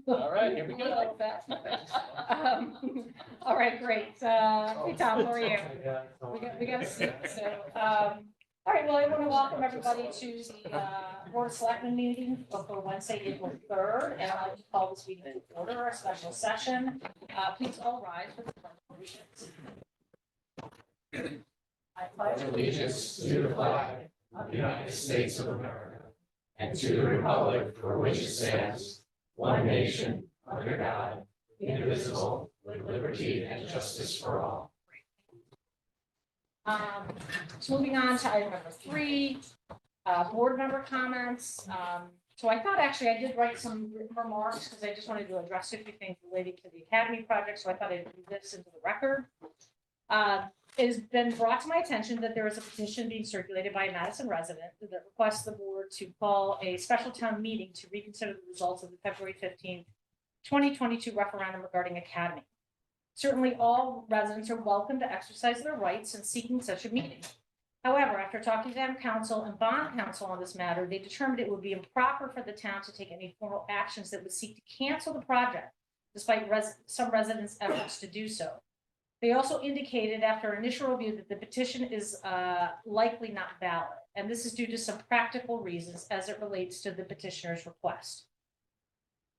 All right, here we go. Like that. All right, great. Hey, Tom, how are you? We got a seat. So, all right, well, I want to welcome everybody to the Board of Selectmen meeting for Wednesday, April 3rd, and I'd like to call this meeting to order, our special session. Please all rise for the pledge of allegiance. I pledge Allegiance to the flag of the United States of America and to the republic for which it stands, one nation, under God, indivisible, with liberty and justice for all. So moving on to item number 3, board member comments. So I thought actually I did write some remarks because I just wanted to address a few things related to the academy project. So I thought I'd move this into the record. It has been brought to my attention that there is a petition being circulated by a Madison resident that requests the board to call a special town meeting to reconsider the results of the February 15th, 2022 referendum regarding academy. Certainly, all residents are welcome to exercise their rights in seeking such a meeting. However, after talking to town council and bond council on this matter, they determined it would be improper for the town to take any formal actions that would seek to cancel the project, despite some residents' efforts to do so. They also indicated after initial review that the petition is likely not valid, and this is due to some practical reasons as it relates to the petitioner's request.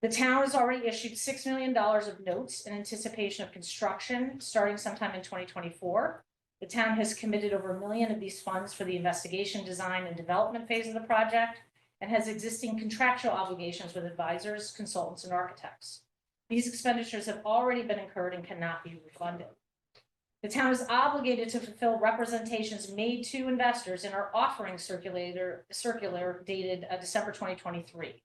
The town has already issued $6 million of notes in anticipation of construction starting sometime in 2024. The town has committed over $1 million of these funds for the investigation, design, and development phase of the project, and has existing contractual obligations with advisors, consultants, and architects. These expenditures have already been incurred and cannot be refunded. The town is obligated to fulfill representations made to investors in our offering circular dated December 2023.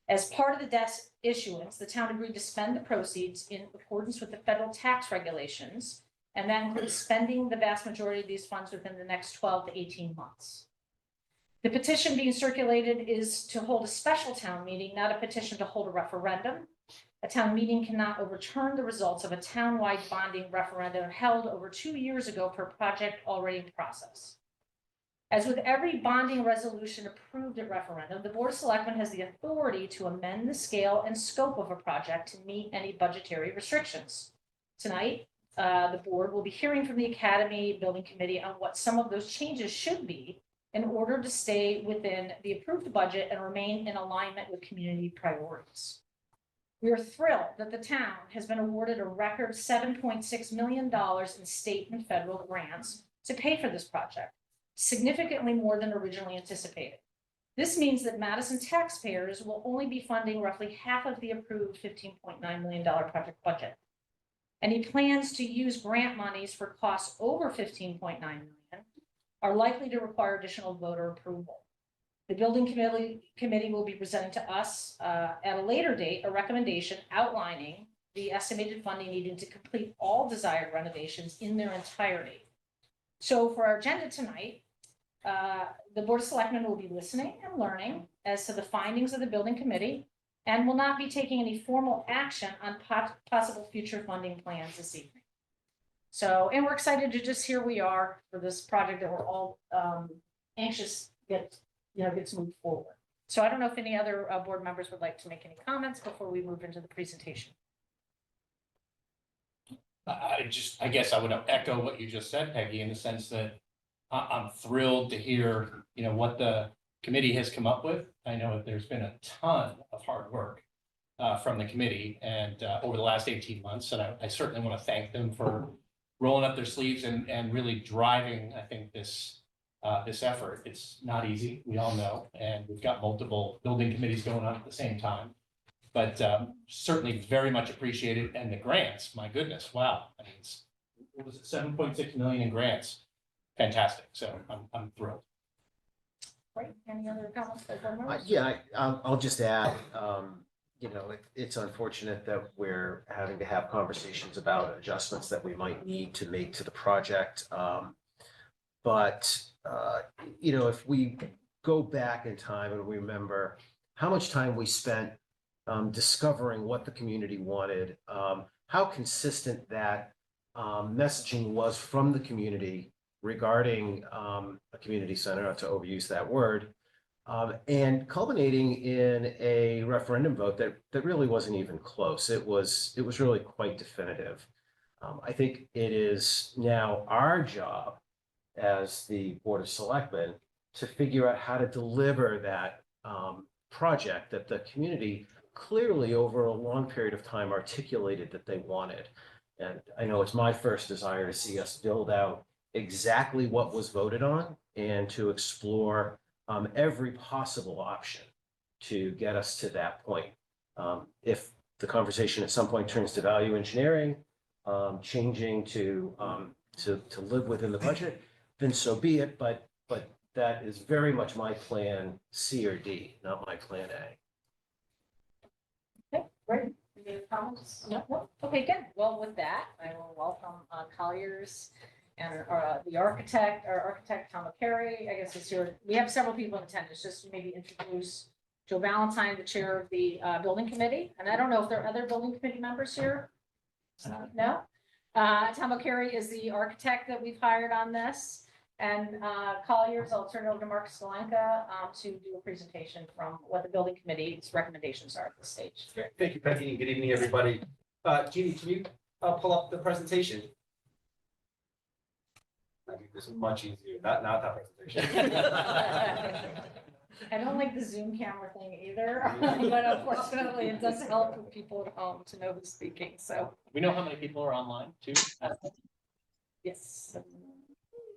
As part of the debt issuance, the town agreed to spend the proceeds in accordance with the federal tax regulations, and that includes spending the vast majority of these funds within the next 12 to 18 months. The petition being circulated is to hold a special town meeting, not a petition to hold a referendum. A town meeting cannot overturn the results of a town-wide bonding referendum held over 2 years ago for a project already in process. As with every bonding resolution approved at referendum, the Board of Selectmen has the authority to amend the scale and scope of a project to meet any budgetary restrictions. Tonight, the board will be hearing from the Academy Building Committee on what some of those changes should be in order to stay within the approved budget and remain in alignment with community priorities. We are thrilled that the town has been awarded a record $7.6 million in state and federal grants to pay for this project, significantly more than originally anticipated. This means that Madison taxpayers will only be funding roughly half of the approved $15.9 million project budget. Any plans to use grant monies for costs over $15.9 million are likely to require additional voter approval. The building committee will be presenting to us at a later date a recommendation outlining the estimated funding needed to complete all desired renovations in their entirety. So for our agenda tonight, the Board of Selectmen will be listening and learning as to the findings of the building committee and will not be taking any formal action on possible future funding plans this evening. So, and we're excited to just here we are for this project that we're all anxious gets moved forward. So I don't know if any other board members would like to make any comments before we move into the presentation. I guess I would echo what you just said, Peggy, in the sense that I'm thrilled to hear, what the committee has come up with. I know that there's been a ton of hard work from the committee and over the last 18 months. And I certainly want to thank them for rolling up their sleeves and really driving, I think, this effort. It's not easy, we all know, and we've got multiple building committees going on at the same time, but certainly very much appreciated. And the grants, my goodness, wow. I mean, what was it, 7.6 million in grants? Fantastic. So I'm thrilled. Right. Any other comments? Yeah, I'll just add, it's unfortunate that we're having to have conversations about adjustments that we might need to make to the project. But if we go back in time and remember how much time we spent discovering what the community wanted, how consistent that messaging was from the community regarding a community center, not to overuse that word, And culminating in a referendum vote that really wasn't even close. It was really quite definitive. I think it is now our job as the Board of Selectmen to figure out how to deliver that project that the community clearly over a long period of time articulated that they wanted. And I know it's my first desire to see us build out exactly what was voted on and to explore every possible option to get us to that point. If the conversation at some point turns to value engineering, changing to live within the budget, then so be it. But that is very much my plan C or D, not my plan A. Okay, great. Any comments? No? Okay, good. Well, with that, I will welcome Colliers and the architect, our architect, Tom O'Carey, I guess is here. We have several people in attendance, just to maybe introduce Joe Valentine, the chair of the building committee. And I don't know if there are other building committee members here. No? Tom O'Carey is the architect that we've hired on this. And Colliers, I'll turn it over to Mark Stolenka to do a presentation from what the building committee's recommendations are at this stage. Thank you, Peggy, and good evening, everybody. Jeannie, can you pull up the presentation? I think this is much easier, not that presentation. I don't like the Zoom camera thing either, but unfortunately it does help with people at home to know who's speaking, so. We know how many people are online too. Yes.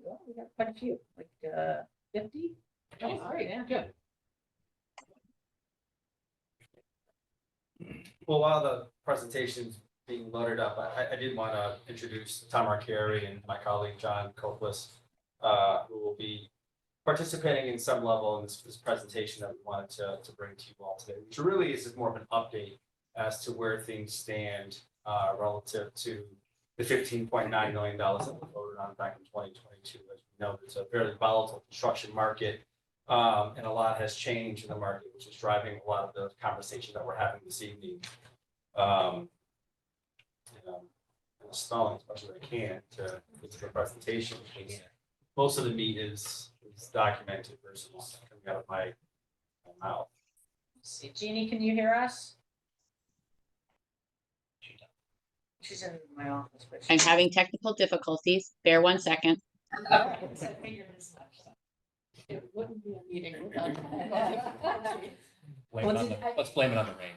Well, we got quite a few, like 50. Oh, great, yeah. Good. Well, while the presentation's being loaded up, I did want to introduce Tom O'Carey and my colleague, John Copeless, who will be participating in some level in this presentation that we wanted to bring to you all today, which really is just more of an update as to where things stand relative to the $15.9 million that we voted on back in 2022. As we know, it's a fairly volatile construction market, and a lot has changed in the market, which is driving a lot of the conversation that we're having this evening. I'm stalling as much as I can to get to the presentation. Most of the meat is documented versus coming out of my mouth. Let's see, Jeannie, can you hear us? She's in my office. But I'm having technical difficulties. Bear 1 second. It wouldn't be a meeting without. Let's blame it on the rain.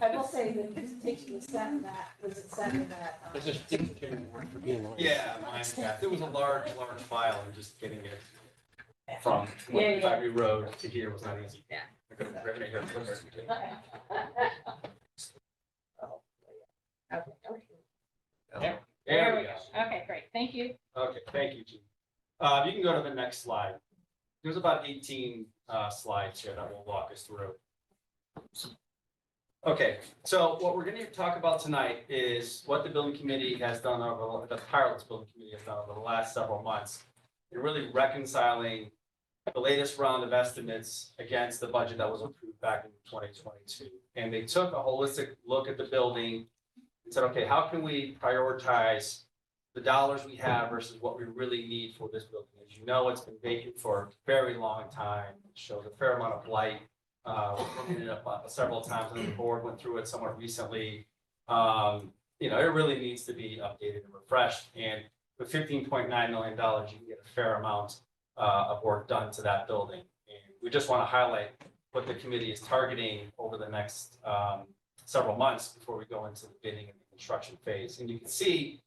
I will say that this takes you to send that, was it sending that? There's just didn't carry the word for being long. Yeah, there was a large file and just getting it from Yeah. Factory Road to here was not easy. Yeah. I could have driven it here quicker. Okay, There we go. Okay, great, thank you. Okay, thank you, Gene. You can go to the next slide. There's about 18 slides here that will walk us through. Okay, so what we're going to talk about tonight is what the building committee has done over the tireless building committee has done over the last several months, and really reconciling the latest round of estimates against the budget that was approved back in 2022. And they took a holistic look at the building and said, okay, how can we prioritize the dollars we have versus what we really need for this building? As you know, it's been vacant for a very long time. It shows a fair amount of blight. We ended up several times, and the board went through it somewhat recently. It really needs to be updated and refreshed. And with $15.9 million, you can get a fair amount of work done to that building. And we just want to highlight what the committee is targeting over the next several months before we go into the bidding and the construction phase. And you can see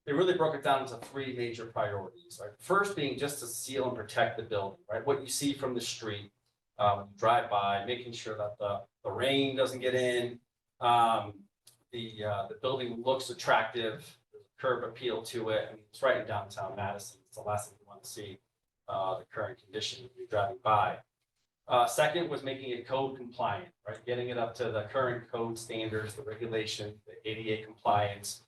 they really broke it down into 3 major priorities. Right? First being just to seal and protect the building, right? What you see from the street when you drive by, making sure that the rain doesn't get in, the building looks attractive, there's a curb appeal to it. I mean, it's right in downtown Madison. It's the last thing you want to see, the current condition when you're driving by. Second was making it code compliant, right? Getting it up to the current code standards, the regulation, the ADA compliance,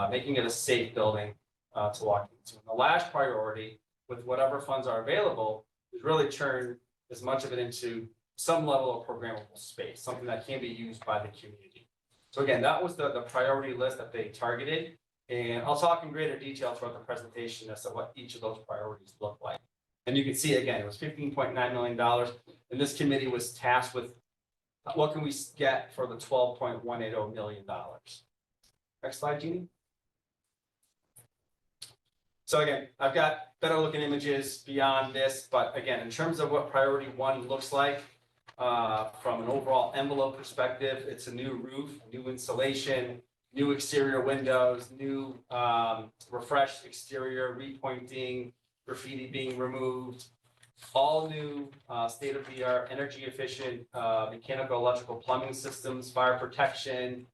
making it a safe building to walk into. And the last priority, with whatever funds are available, is really turn as much of it into some level of programmable space, something that can be used by the community. So again, that was the priority list that they targeted. And I'll talk in greater detail throughout the presentation as to what each of those priorities look like. And you can see, again, it was $15.9 million. And And this committee was tasked with what can we get for the $12.180 million? Next slide, Jeannie. So again, I've got better looking images beyond this, but again, in terms of what priority one looks like, from an overall envelope perspective, it's a new roof, new insulation, new exterior windows, new refreshed exterior, repointing, graffiti being removed, all new state-of-the-art, energy efficient mechanical, electrical, plumbing systems, fire protection,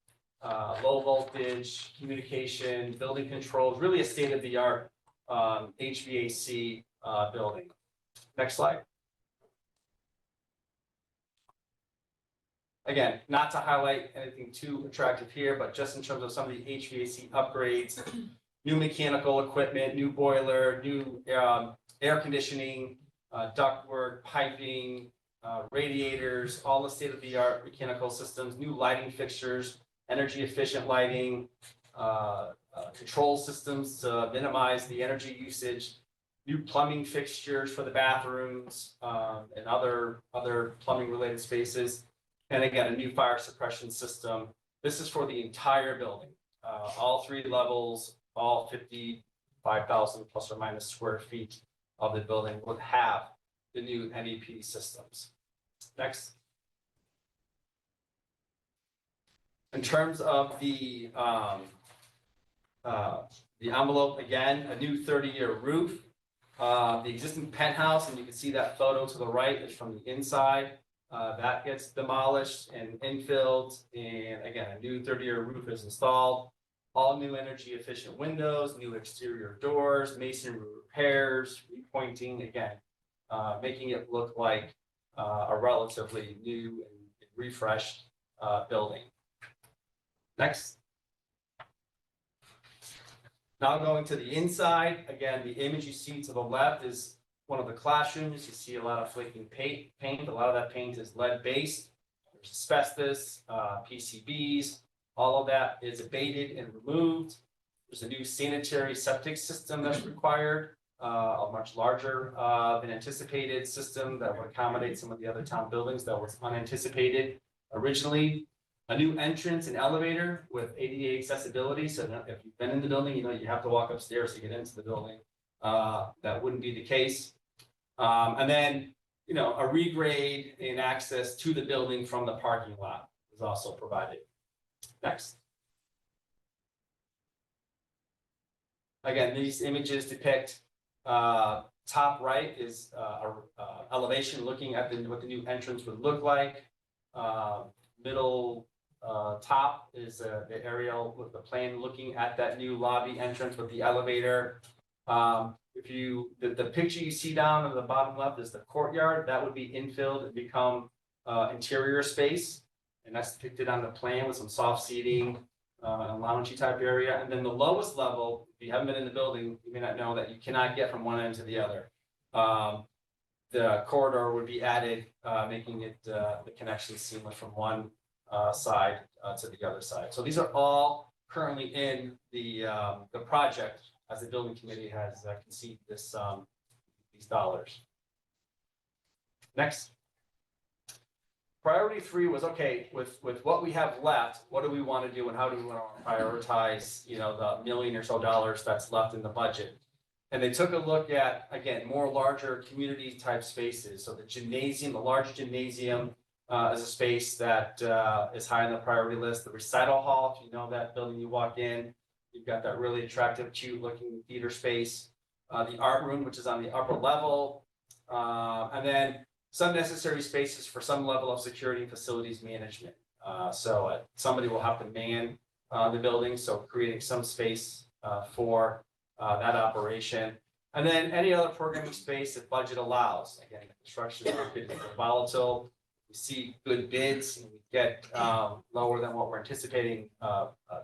low voltage, communication, building controls, really a state-of-the-art HVAC building. Next slide. Again, not to highlight anything too attractive here, but just in terms of some of the HVAC upgrades, new mechanical equipment, new boiler, new air conditioning, ductwork, piping, radiators, all the state-of-the-art mechanical systems, new lighting fixtures, energy efficient lighting, control systems to minimize the energy usage, new plumbing fixtures for the bathrooms and other plumbing related spaces. And again, a new fire suppression system. This is for the entire building, all 3 levels, all 55,000 plus or minus square feet of the building would have the new NEP systems. Next. In terms of the envelope, again, a new 30-year roof. The existing penthouse, and you can see that photo to the right is from the inside. That gets demolished and infilled, and again, a new 30-year roof is installed. All new energy efficient windows, new exterior doors, masonry repairs, repointing, again, making it look like a relatively new and refreshed building. Next. Now going to the inside, again, the image you see to the left is one of the classrooms. You see a lot of flaking paint. A lot of that paint is lead based. There's asbestos, PCBs. All of that is abated and removed. There's a new sanitary septic system that's required, a much larger than anticipated system that would accommodate some of the other town buildings that was unanticipated originally. A new entrance and elevator with ADA accessibility. So that if you've been in the building, you know you have to walk upstairs to get into the building. That wouldn't be the case. And then, you know, a regrade in access to the building from the parking lot is also provided. Next. Again, these images depict top right is elevation looking at what the new entrance would look like. Middle top is the aerial with the plane looking at that new lobby entrance with the elevator. If you the picture you see down on the bottom left is the courtyard that would be infilled and become interior space, and that's depicted on the plan with some soft seating and loungy type area. And then the lowest level, if you haven't been in the building, you may not know that you cannot get from one end to the other. The corridor would be added, making it the connection seamless from one side to the other side. So these are all currently in the project as the building committee has conceived this these dollars. Next. Priority 3 was okay with what we have left. What do we want to do, and how do we want to prioritize? You know, the $1 million or so that's left in the budget. And they took a look at, again, more larger community type spaces. So the gymnasium, the large gymnasium is a space that is high on the priority list. The recital hall, if you know that building you walk in, you've got that really attractive, cute looking theater space. The art room, which is on the upper level. And then some necessary spaces for some level of security and facilities management. So somebody will have to man the building. So creating some space for that operation. And then any other programming space that budget allows. Again, the construction market is volatile. We see good bids and we get lower than what we're anticipating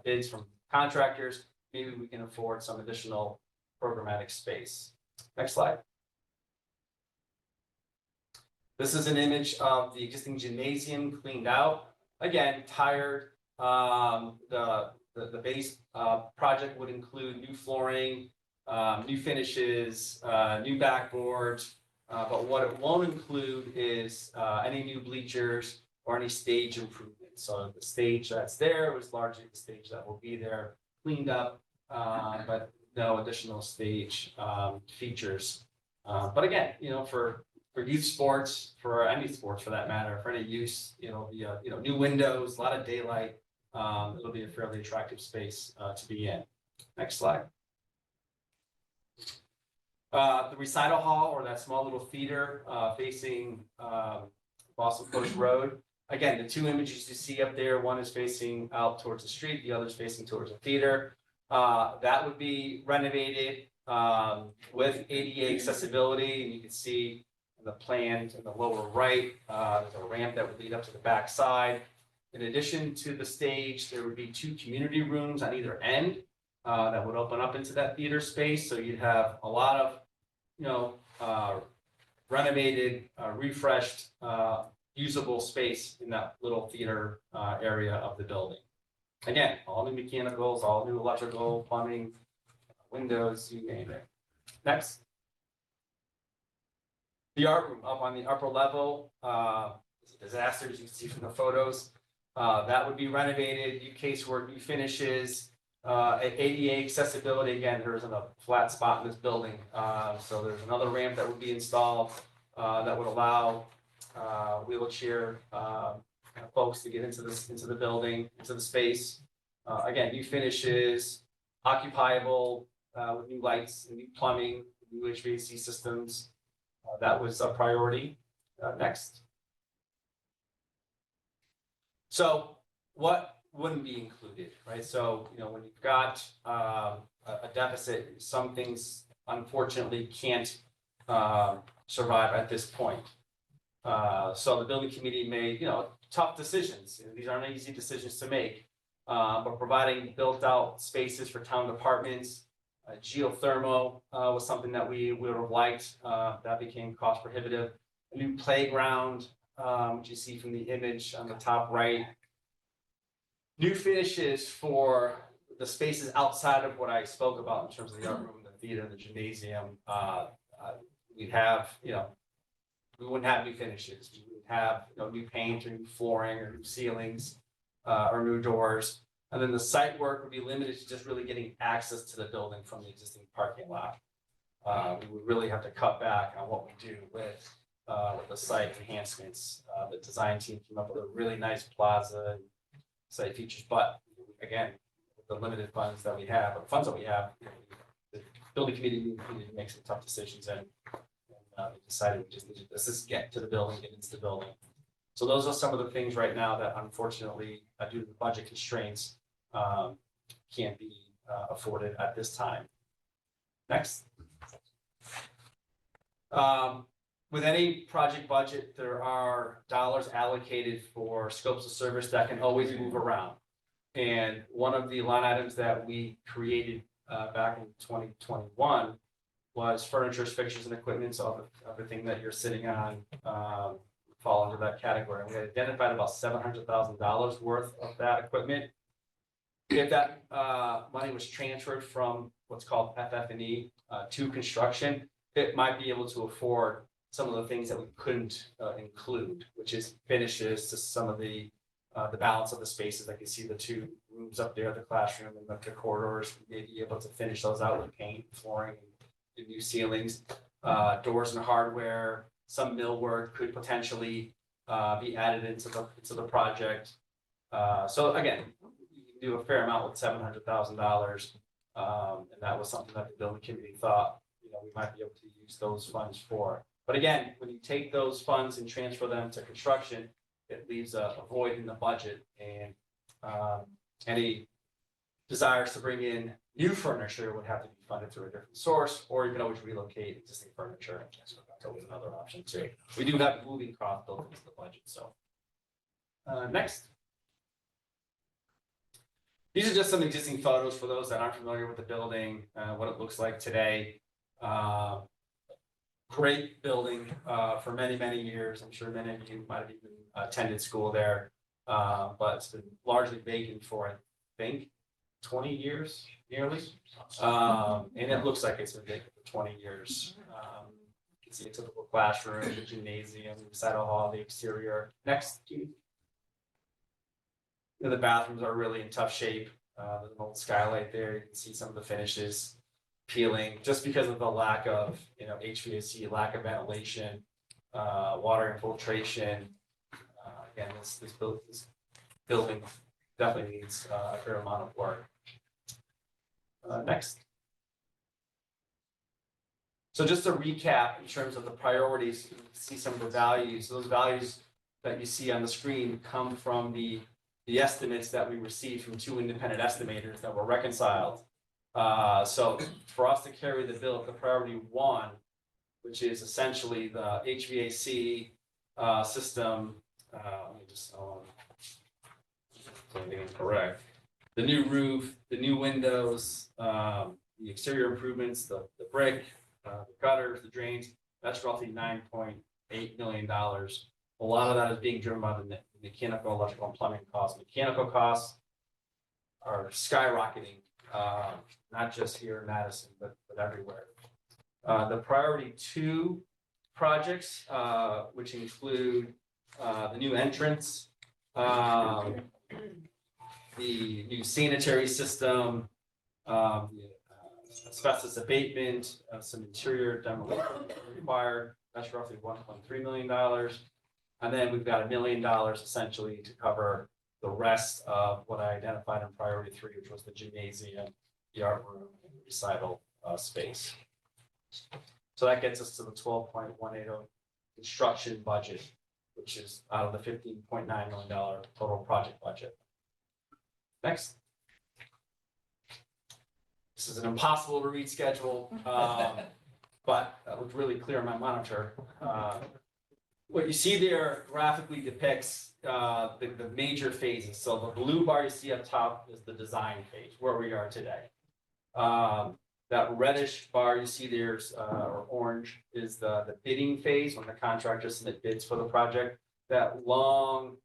bids from contractors. Maybe we can afford some additional programmatic space. Next slide. This is an image of the existing gymnasium cleaned out. Again, tired. The base project would include new flooring, new finishes, new backboards, but what it won't include is any new bleachers or any stage improvements. So the stage that's there was largely the stage that will be there, cleaned up, but no additional stage features. But again, for youth sports, for any sports for that matter, for any use, it'll be new windows, a lot of daylight. It'll be a fairly attractive space to be in. Next slide. The recital hall, or that small little theater facing Boston Post Road. Again, the two images you see up there, one is facing out towards the street, the other is facing towards the theater. That would be renovated with ADA accessibility, and you can see in the plan in the lower right, there's a ramp that would lead up to the back side. In addition to the stage, there would be two community rooms on either end that would open up into that theater space. So you'd have a lot of, renovated, refreshed, usable space in that little theater area of the building. Again, all new mechanicals, all new electrical, plumbing, windows, you name it. Next. The art room up on the upper level, is a disaster, as you can see from the photos. That would be renovated, new casework, new finishes, ADA accessibility. Again, there isn't a flat spot in this building. So there's another ramp that would be installed that would allow wheelchair folks to get into the building, into the space. Again, new finishes, occupiable with new lights and new plumbing, new HVAC systems. That was a priority. Next. So what wouldn't be included, right? So, when you've got a deficit, some things unfortunately can't survive at this point. So the building committee made, tough decisions. These aren't easy decisions to make, but providing built out spaces for town departments, geothermal was something that we would have liked. That became cost prohibitive. A new playground, which you see from the image on the top right. New finishes for the spaces outside of what I spoke about in terms of the art room, the theater, the gymnasium. We'd have, we wouldn't have new finishes. We would have new paint or new flooring or new ceilings or new doors. And then the site work would be limited to just really getting access to the building from the existing parking lot. We would really have to cut back on what we do with the site enhancements. The design team came up with a really nice plaza and site features, but again, with the limited funds that we have, the building committee needed to make some tough decisions, and we decided we just needed to get to the building, get into the building. So those are some of the things right now that unfortunately, due to the budget constraints, can't be afforded at this time. Next. With any project budget, there are dollars allocated for scopes of service that can always move around. And one of the line items that we created back in 2021 was furniture, fixtures, and equipment. So everything that you're sitting on fall under that category. And we identified about $700,000 worth of that equipment. If that money was transferred from what's called FF&E to construction, it might be able to afford some of the things that we couldn't include, which is finishes to some of the balance of the spaces. Like you see the two rooms up there, the classroom and the corridors, maybe able to finish those out with paint, flooring, and new ceilings, doors and hardware. Some millwork could potentially be added into the project. So again, you can do a fair amount with $700,000, and that was something that the building committee thought we might be able to use those funds for. But again, when you take those funds and transfer them to construction, it leaves a void in the budget, and any desires to bring in new furniture would have to be funded through a different source, or you can always relocate existing furniture. So that's always another option too. We do have moving costs built into the budget. So next. These are just some existing photos for those that aren't familiar with the building, what it looks like today. Great building for many, many years. I'm sure many of you might have even attended school there, but it's been largely vacant for, I think, 20 years nearly. And it looks like it's been vacant for 20 years. You can see a typical classroom, the gymnasium, recital hall, the exterior. Next, Judy. The bathrooms are really in tough shape. There's an old skylight there. You can see some of the finishes peeling just because of the lack of, HVAC, lack of ventilation, water infiltration. Again, this building definitely needs a fair amount of work. Next. So just to recap in terms of the priorities, you see some of the values. Those values that you see on the screen come from the estimates that we received from 2 independent estimators that were reconciled. So for us to carry the bill, the priority 1, which is essentially the HVAC system, let me just something incorrect. The new roof, the new windows, the exterior improvements, the brick, the gutters, the drains, that's roughly $9.8 million. A lot of that is being driven by the mechanical, electrical, and plumbing costs. Mechanical costs are skyrocketing, not just here in Madison, but everywhere. The priority 2 projects, which include the new entrance, the new sanitary system, the asbestos abatement, some interior demolition required. That's roughly $1.3 million. And then we've got $1 million essentially to cover the rest of what I identified in priority 3, which was the gymnasium, the art room, and the recital space. So that gets us to the 12.180 construction budget, which is out of the $15.9 million total project budget. Next. This is an impossible to read schedule, but that looked really clear on my monitor. What you see there graphically depicts the major phases. So the blue bar you see up top is the design phase, where we are today. That reddish bar you see there, or orange, is the bidding phase, when the contractors submit bids for the project. That long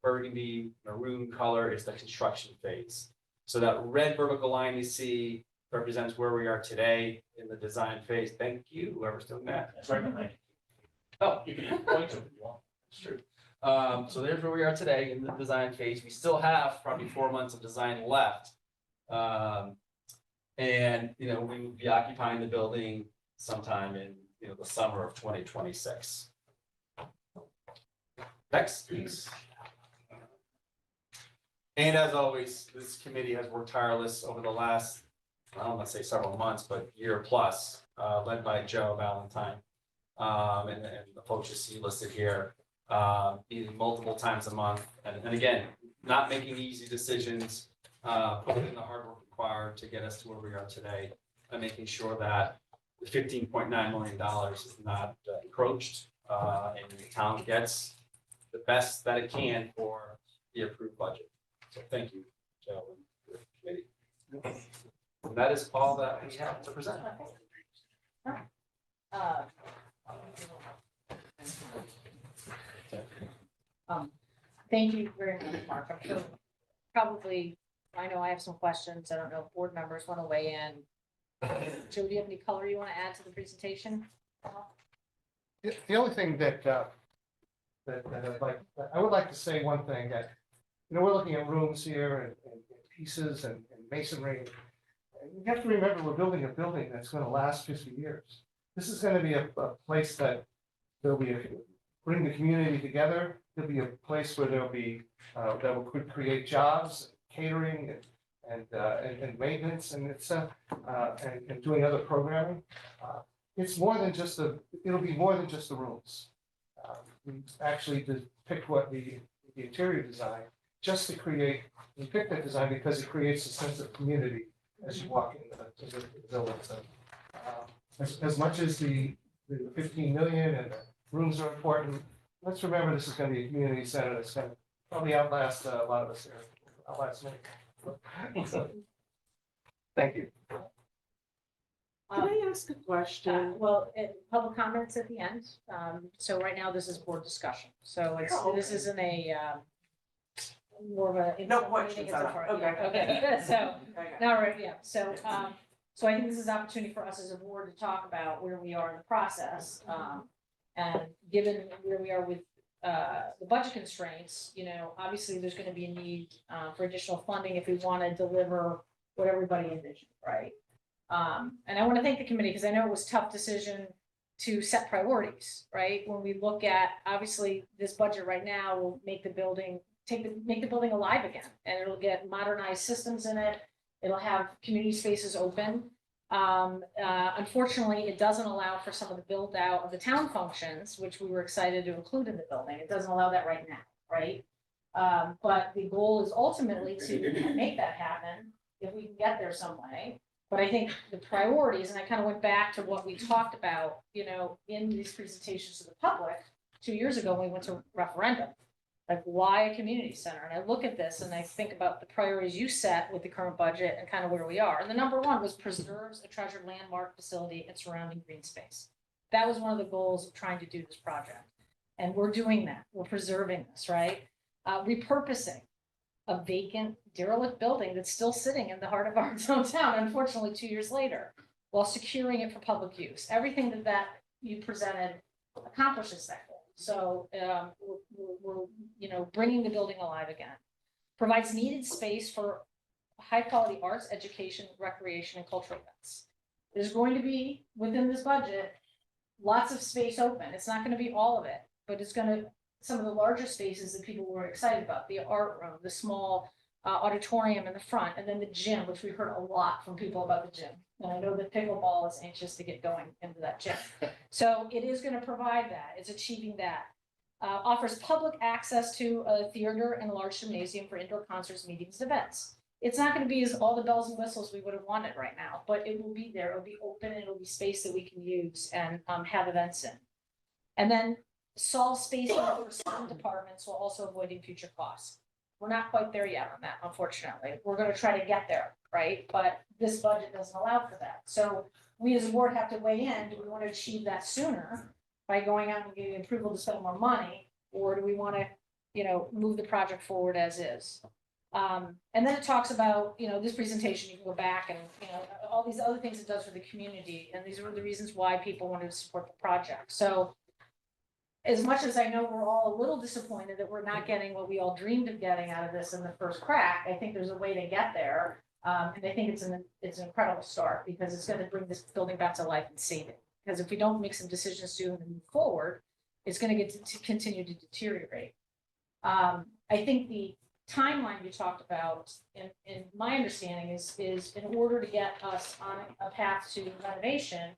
burgundy maroon color is the construction phase. So that red vertical line you see represents where we are today in the design phase. Thank you, whoever's doing that. That's right behind you. Oh, you can point to it if you want. It's true. So there's where we are today in the design phase. We still have probably 4 months of design left. And, we will be occupying the building sometime in, the summer of 2026. Next, please. And as always, this committee has worked tireless over the last, I don't want to say several months, but year plus, led by Joe Valentine. And the folks you see listed here, meeting multiple times a month. And again, not making easy decisions, putting in the hard work required to get us to where we are today, and making sure that the $15.9 million is not encroached, and the town gets the best that it can for the approved budget. So thank you, Joe, and the committee. And that is all that we have to present. Thank you very much, Mark. I'm sure probably, I know I have some questions. I don't know if board members want to weigh in. Joe, do you have any color you want to add to the presentation? The only thing that I would like to say one thing that, we're looking at rooms here and pieces and masonry. And you have to remember, we're building a building that's going to last 50 years. This is going to be a place that bring the community together. There'll be a place where there'll be, could create jobs, catering and maintenance, and it's and doing other programming. It's more than just it'll be more than just the rooms. We actually picked what the interior design, just to create, we picked that design because it creates a sense of community as you walk into the building. So, as much as the 15 million and the rooms are important, let's remember this is going to be a community center that's going to probably outlast a lot of us here, outlast me. So, thank you. Can I ask a question? Well, public comments at the end. So right now, this is board discussion. So this isn't a more of a. No questions, meeting, it's a part- okay. Okay, so, Okay. all right, yeah. So So I think this is an opportunity for us as a board to talk about where we are in the process. And given where we are with the budget constraints, obviously there's gonna be a need for additional funding if we want to deliver what everybody envisioned, right? And I want to thank the committee because I know it was a tough decision to set priorities, right? When we look at, obviously, this budget right now will make the building, make the building alive again. And it'll get modernized systems in it. It'll have community spaces open. Unfortunately, it doesn't allow for some of the build out of the town functions, which we were excited to include in the building. It doesn't allow that right now, right? But the goal is ultimately to make that happen if we can get there some way. But I think the priorities, and I kind of went back to what we talked about, in these presentations to the public 2 years ago when we went to referendum. Like, why a community center? And I look at this and I think about the priorities you set with the current budget and kind of where we are. And the number one was preserves a treasured landmark facility and surrounding green space. That was one of the goals of trying to do this project. And we're doing that. We're preserving this, right? Repurposing a vacant, derelict building that's still sitting in the heart of our downtown, unfortunately, 2 years later, while securing it for public use. Everything that you presented accomplishes that goal. So we're bringing the building alive again. Provides needed space for high-quality arts, education, recreation, and cultural events. There's going to be, within this budget, lots of space open. It's not going to be all of it, but it's going to, some of the larger spaces that people were excited about, the art room, the small auditorium in the front, and then the gym, which we heard a lot from people about the gym. And I know that pickleball is anxious to get going into that gym. So it is going to provide that. It's achieving that. Offers public access to a theater and a large gymnasium for indoor concerts, meetings, events. It's not going to be as all the bells and whistles we would have wanted right now, but it will be there. It'll be open and it'll be space that we can use and have events in. And then solve space for some departments while also avoiding future costs. We're not quite there yet on that, unfortunately. We're going to try to get there, right? But this budget doesn't allow for that. So we as a board have to weigh in. Do we want to achieve that sooner by going out and getting approval to spend more money? Or do we want to, move the project forward as is? And then it talks about, this presentation, you can go back and, all these other things it does for the community. And these were the reasons why people wanted to support the project. So as much as I know we're all a little disappointed that we're not getting what we all dreamed of getting out of this in the first crack, I think there's a way to get there. And I think it's an incredible start because it's going to bring this building back to life and save it. Because if we don't make some decisions soon and move forward, it's going to get to continue to deteriorate. I think the timeline you talked about, in my understanding, is in order to get us on a path to renovation,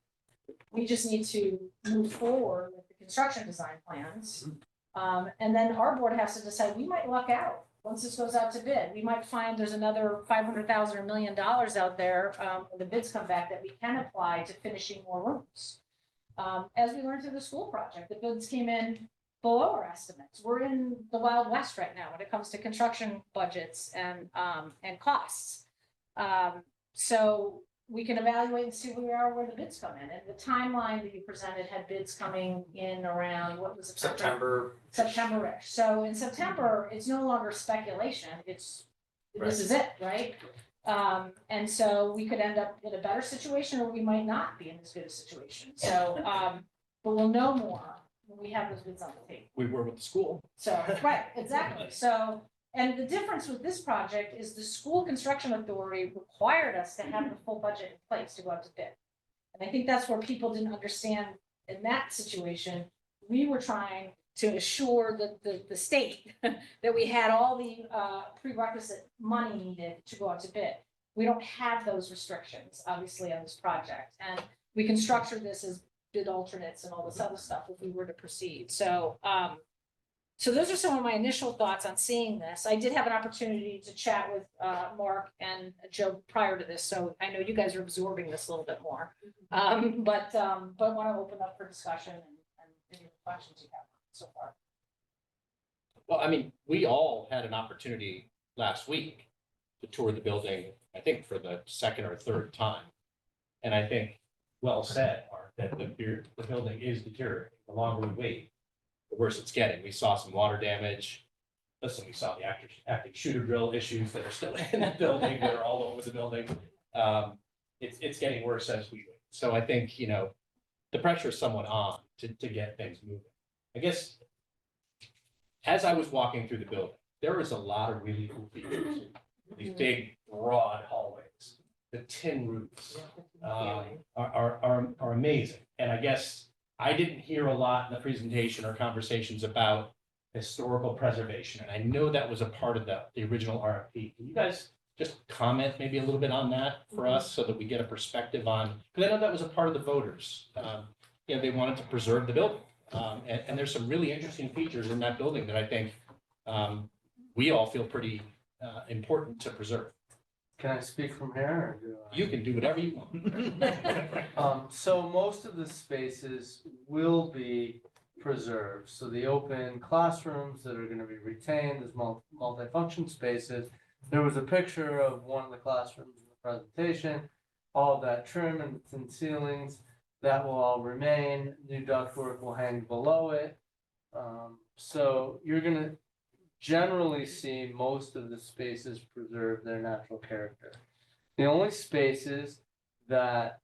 we just need to move forward with the construction design plans. And then our board has to decide, we might luck out once this goes out to bid. We might find there's another $500,000 or $1 million out there, when the bids come back, that we can apply to finishing more rooms. As we learned through the school project, the bids came in below our estimates. We're in the Wild West right now when it comes to construction budgets and costs. So we can evaluate and see where we are, where the bids come in. And the timeline that you presented had bids coming in around, what was it? September-ish. So in September, it's no longer speculation. This is it, right? And so we could end up in a better situation, or we might not be in as good a situation. So, but we'll know more when we have those bids on the table. We were with the school. So, right, exactly. So, and the difference with this project is the school construction authority required us to have the full budget in place to go out to bid. And I think that's where people didn't understand in that situation. We were trying to assure the state that we had all the prerequisite money needed to go out to bid. We don't have those restrictions, obviously, on this project. And we can structure this as bid alternates and all this other stuff if we were to proceed. So, so those are some of my initial thoughts on seeing this. I did have an opportunity to chat with Mark and Joe prior to this, so I know you guys are absorbing this a little bit more. But want to open up for discussion and any questions you have so far. Well, I mean, we all had an opportunity last week to tour the building, I think for the second or third time. And I think, well said, Mark, that the building is deteriorating. The longer we wait, the worse it's getting. We saw some water damage. Listen, we saw the active shooter drill issues that are still in the building, that are all over the building. it's getting worse as we wait. So I think, the pressure is somewhat on to get things moving. I guess as I was walking through the building, there was a lot of really cool features. These big, broad hallways, the tin roofs, are amazing. And I guess I didn't hear a lot in the presentation or conversations about historical preservation. And I know that was a part of the original RFP. Can you guys just comment maybe a little bit on that for us so that we get a perspective on, because I know that was a part of the voters. They wanted to preserve the building. And there's some really interesting features in that building that I think we all feel pretty important to preserve. Can I speak from here? Or do I? You can do whatever you want. So most of the spaces will be preserved. So the open classrooms that are going to be retained as multifunction spaces. There was a picture of one of the classrooms in the presentation, all of that trim and tin ceilings, that will all remain. New ductwork will hang below it. So you're going to generally see most of the spaces preserve their natural character. The only spaces that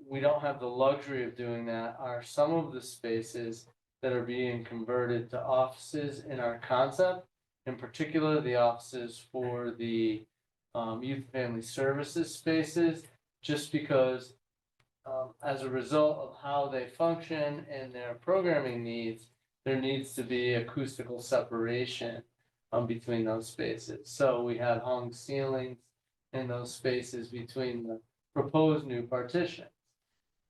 we don't have the luxury of doing that are some of the spaces that are being converted to offices in our concept, in particular the offices for the youth and family services spaces, just because as a result of how they function and their programming needs, there needs to be acoustical separation between those spaces. So we have hung ceilings in those spaces between the proposed new partitions.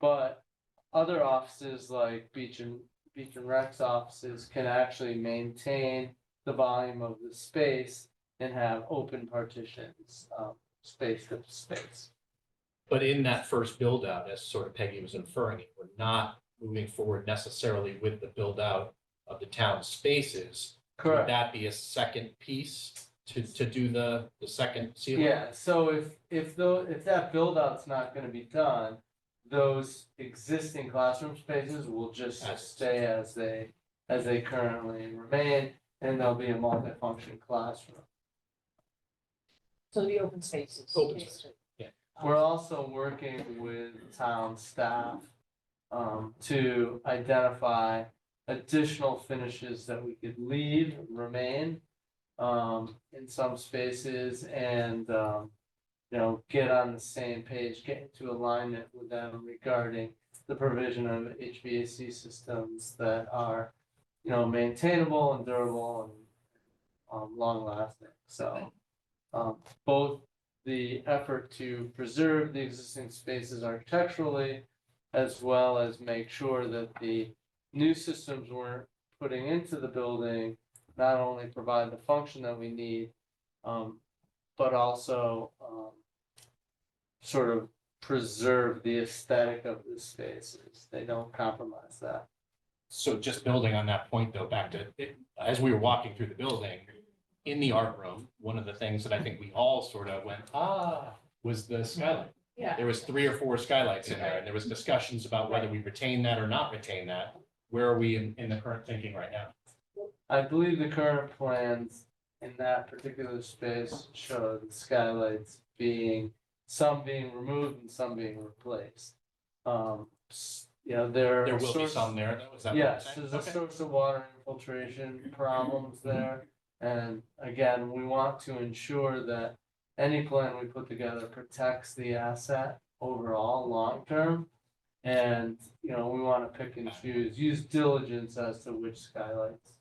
But other offices like Beach and Rec's offices can actually maintain the volume of the space and have open partitions, space to space. But in that first build out, as sort of Peggy was inferring, we're not moving forward necessarily with the build out of the town spaces. Would Correct. that be a second piece to do the second ceiling? Yeah, so if that build out's not gonna be done, those existing classroom spaces will just stay as they currently remain, and there'll be a multifunction classroom. So the open spaces. Open space. We're also working with town staff to identify additional finishes that we could leave and remain in some spaces and get on the same page, get into alignment with them regarding the provision of HVAC systems that are maintainable and durable and long lasting. So both the effort to preserve the existing spaces architecturally, as well as make sure that the new systems we're putting into the building not only provide the function that we need, but also sort of preserve the aesthetic of the spaces. They don't compromise that. So just building on that point though, back to it, as we were walking through the building, in the art room, one of the things that I think we all sort of went, was the skylight. Yeah. There was 3 or 4 skylights in there, and there was discussions about whether we retain that or not retain that. Where are we in the current thinking right now? I believe the current plans in that particular space show the skylights some being removed and some being replaced. There There will be some there, though, is that what you're Yes, saying? there's a Okay. source of water infiltration problems there. And again, we want to ensure that any plan we put together protects the asset overall, long-term. And, we want to pick and choose, use diligence as to which skylights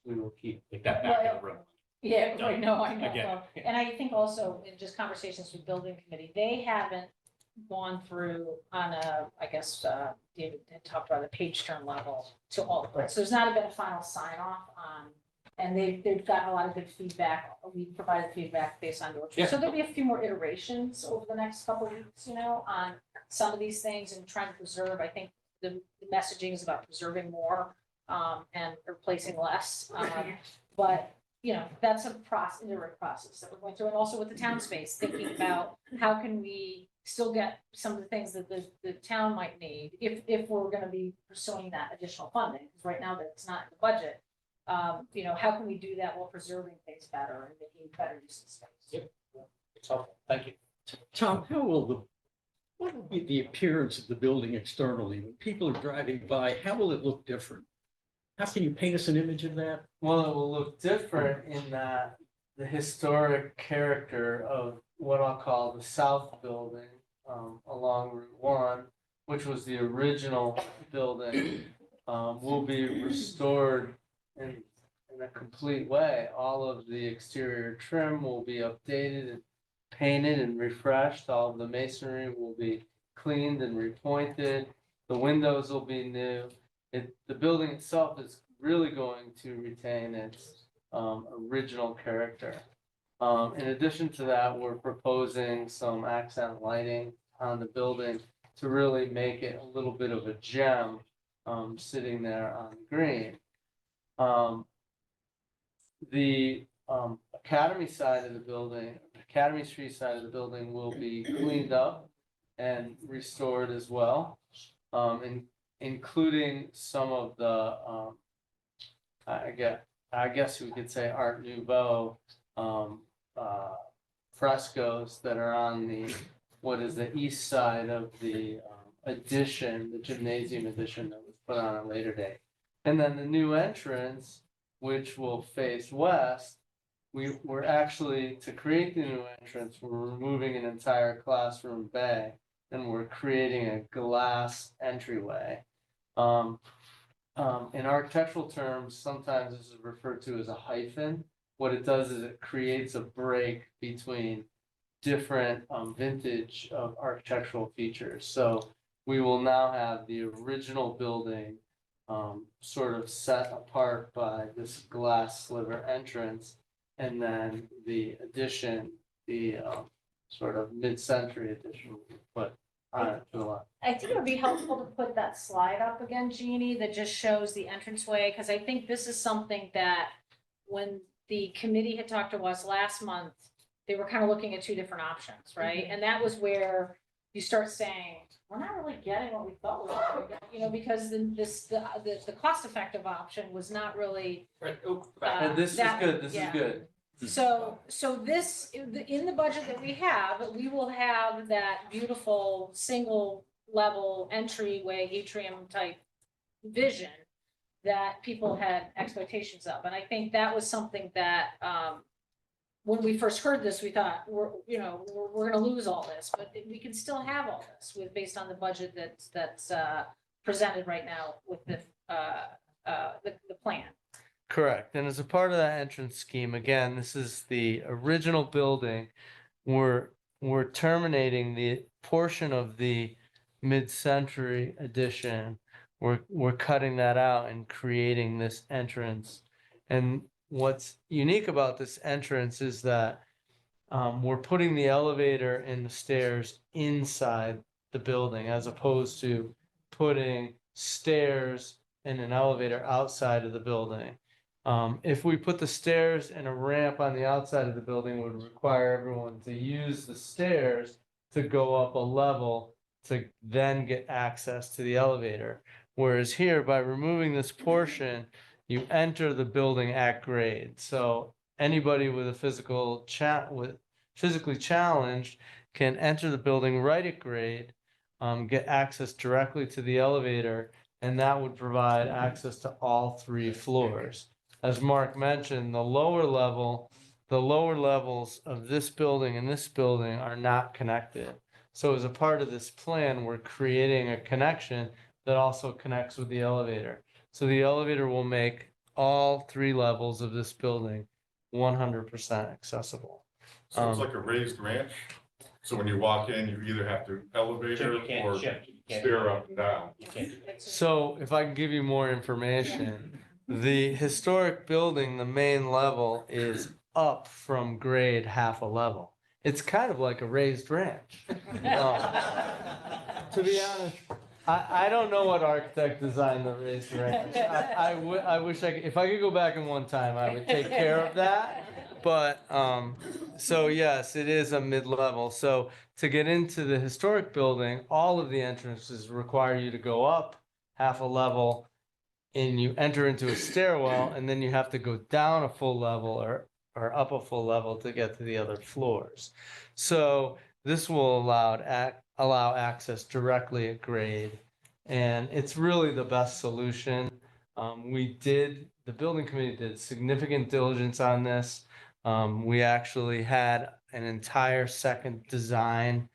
we will keep. Like that back of the room. Yeah, right, no, I know. Again, Well, yeah. And I think also in just conversations with building committee, they haven't gone through on David had talked about the page turn level to all of it. So there's not been a final sign off on, and they've gotten a lot of good feedback. We provided feedback based on yours. Yeah. So there'll be a few more iterations over the next couple of weeks, on some of these things and trying to preserve. I think the messaging is about preserving more and replacing less. But that's a iterative process that we're going through, and also with the town space, thinking about how can we still get some of the things that the town might need if we're gonna be pursuing that additional funding, because right now that's not in the budget. How can we do that while preserving things better and making better use of space? Yep. It's helpful. Thank you. Tom, how will What will be the appearance of the building externally? When people are driving by, how will it look different? How can you paint us an image of that? Well, it will look different in that the historic character of what I'll call the South Building along Route 1, which was the original building, will be restored in a complete way. All of the exterior trim will be updated and painted and refreshed. All of the masonry will be cleaned and repointed. The windows will be new. The building itself is really going to retain its original character. In addition to that, we're proposing some accent lighting on the building to really make it a little bit of a gem sitting there on the green. The Academy side of the building, Academy Street side of the building will be cleaned up and restored as well, including some of the, I guess we could say Art Nouveau frescoes that are on what is the east side of the addition, the gymnasium addition that was put on a later date. And then the new entrance, which will face west, we're actually, to create the new entrance, we're removing an entire classroom bay and we're creating a glass entryway. In architectural terms, sometimes this is referred to as a hyphen. What it does is it creates a break between different vintage of architectural features. So we will now have the original building sort of set apart by this glass sliver entrance, and then the addition, the sort of mid-century addition will be put on it to the left. I think it would be helpful to put that slide up again, Jeannie, that just shows the entranceway, because I think this is something that when the committee had talked to us last month, they were kind of looking at two different options, right? And that was where you start saying, we're not really getting what we thought we were gonna get, you know, because the cost-effective option was not really. And this is that- good, this is yeah. good. So this, in the budget that we have, we will have that beautiful single level entryway atrium type vision that people had expectations of. And I think that was something that, when we first heard this, we thought, we're gonna lose all this, but we can still have all this based on the budget that's presented right now with the plan. Correct. And as a part of that entrance scheme, again, this is the original building. We're terminating the portion of the mid-century addition. We're cutting that out and creating this entrance. And what's unique about this entrance is that we're putting the elevator and the stairs inside the building as opposed to putting stairs and an elevator outside of the building. If we put the stairs and a ramp on the outside of the building, it would require everyone to use the stairs to go up a level to then get access to the elevator. Whereas here, by removing this portion, you enter the building at grade. So anybody with a physically challenged can enter the building right at grade, get access directly to the elevator, and that would provide access to all three floors. As Mark mentioned, the lower levels of this building and this building are not connected. So as a part of this plan, we're creating a connection that also connects with the elevator. So the elevator will make all three levels of this building 100% accessible. So it's like a raised ranch. So when you walk in, you either have to elevator or stair up and down. So if I can give you more information, the historic building, the main level is up from grade half a level. It's kind of like a raised ranch. To be honest, I don't know what architect designed the raised ranch. I wish if I could go back in one time, I would take care of that. But, so yes, it is a mid-level. So to get into the historic building, all of the entrances require you to go up half a level and you enter into a stairwell, and then you have to go down a full level or up a full level to get to the other floors. So this will allow allow access directly at grade. And it's really the best solution. The building committee did significant diligence on this. We actually had an entire second design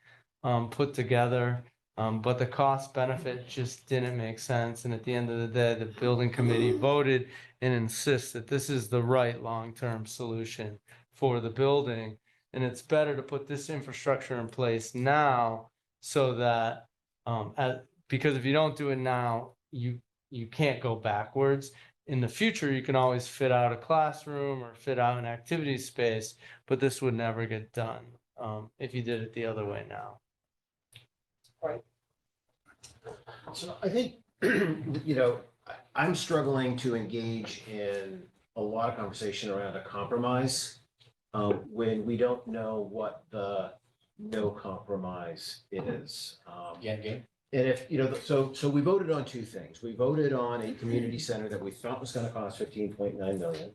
put together. But the cost benefit just didn't make sense. And at the end of the day, the building committee voted and insists that this is the right long-term solution for the building. And it's better to put this infrastructure in place now so that, because if you don't do it now, you can't go backwards. In the future, you can always fit out a classroom or fit out an activity space, but this would never get done if you did it the other way now. So I think, I'm struggling to engage in a lot of conversation around a compromise when we don't know what the no compromise is. Yeah, game. And if, so we voted on two things. We voted on a community center that we thought was gonna cost 15.9 million.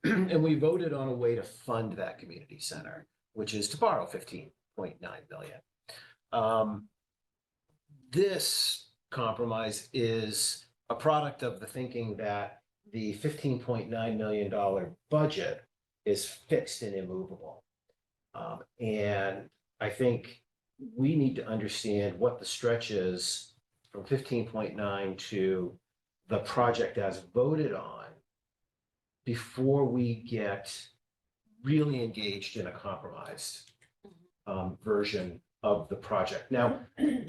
And we voted on a way to fund that community center, which is to borrow 15.9 million. This compromise is a product of the thinking that the $15.9 million budget is fixed and immovable. And I think we need to understand what the stretch is from 15.9 to the project as voted on before we get really engaged in a compromised version of the project. Now,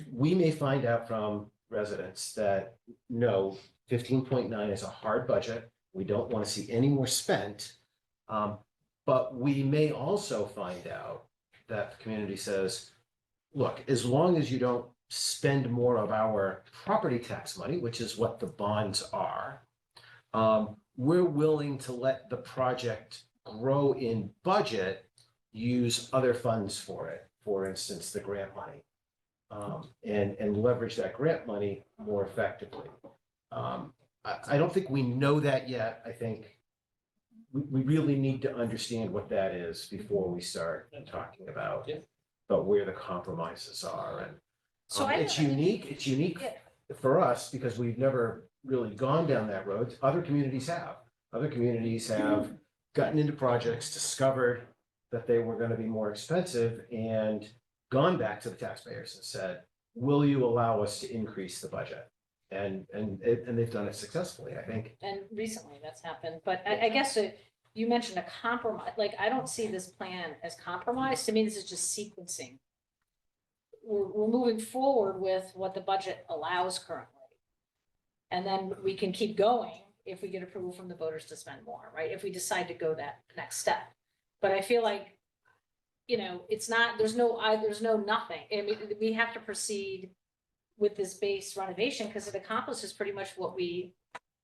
we may find out from residents that no, 15.9 is a hard budget. We don't want to see any more spent. But we may also find out that the community says, look, as long as you don't spend more of our property tax money, which is what the bonds are, we're willing to let the project grow in budget, use other funds for it, for instance, the grant money, and leverage that grant money more effectively. I don't think we know that yet. I think we really need to understand what that is before we start talking about where the compromises are. And So it's unique Yeah. for us because we've never really gone down that road. Other communities have. Other communities have gotten into projects, discovered that they were going to be more expensive, and gone back to the taxpayers and said, will you allow us to increase the budget? And they've done it successfully, I think. And recently that's happened, but I guess you mentioned a compromise, like, I don't see this plan as compromise. To me, this is just sequencing. We're moving forward with what the budget allows currently. And then we can keep going if we get approval from the voters to spend more, right? If we decide to go that next step. But I feel like, it's not, there's no nothing. I mean, we have to proceed with this base renovation because it accomplishes pretty much what we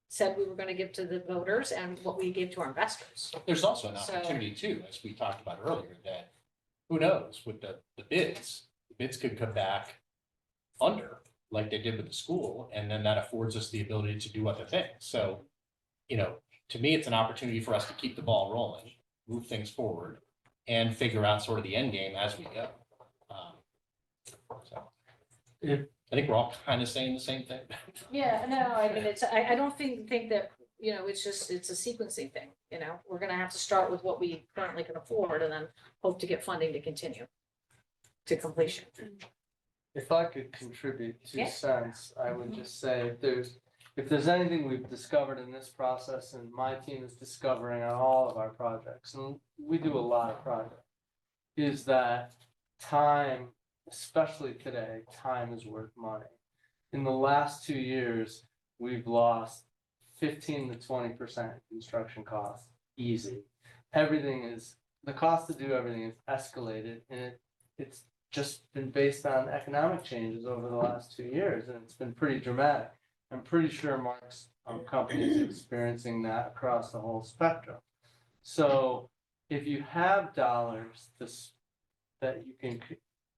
said we were going to give to the voters and what we gave to our investors. There's also an So- opportunity too, as we talked about earlier, that who knows with the bids could come back under like they did with the school, and then that affords us the ability to do other things. So, to me, it's an opportunity for us to keep the ball rolling, move things forward, and figure out sort of the end game as we go. So I think we're all kind of saying the same thing. Yeah, no, I mean, I don't think that, it's a sequencing thing, we're gonna have to start with what we currently can afford and then hope to get funding to continue to completion. If I could contribute Yeah. 2 cents, I would just say if there's anything we've discovered in this process, and my team is discovering on all of our projects, and we do a lot of projects, is that time, especially today, time is worth money. In the last 2 years, we've lost 15 to 20% construction costs, easy. The cost to do everything is escalated, and it's just been based on economic changes over the last 2 years, and it's been pretty dramatic. I'm pretty sure Mark's company is experiencing that across the whole spectrum. So if you have dollars that you can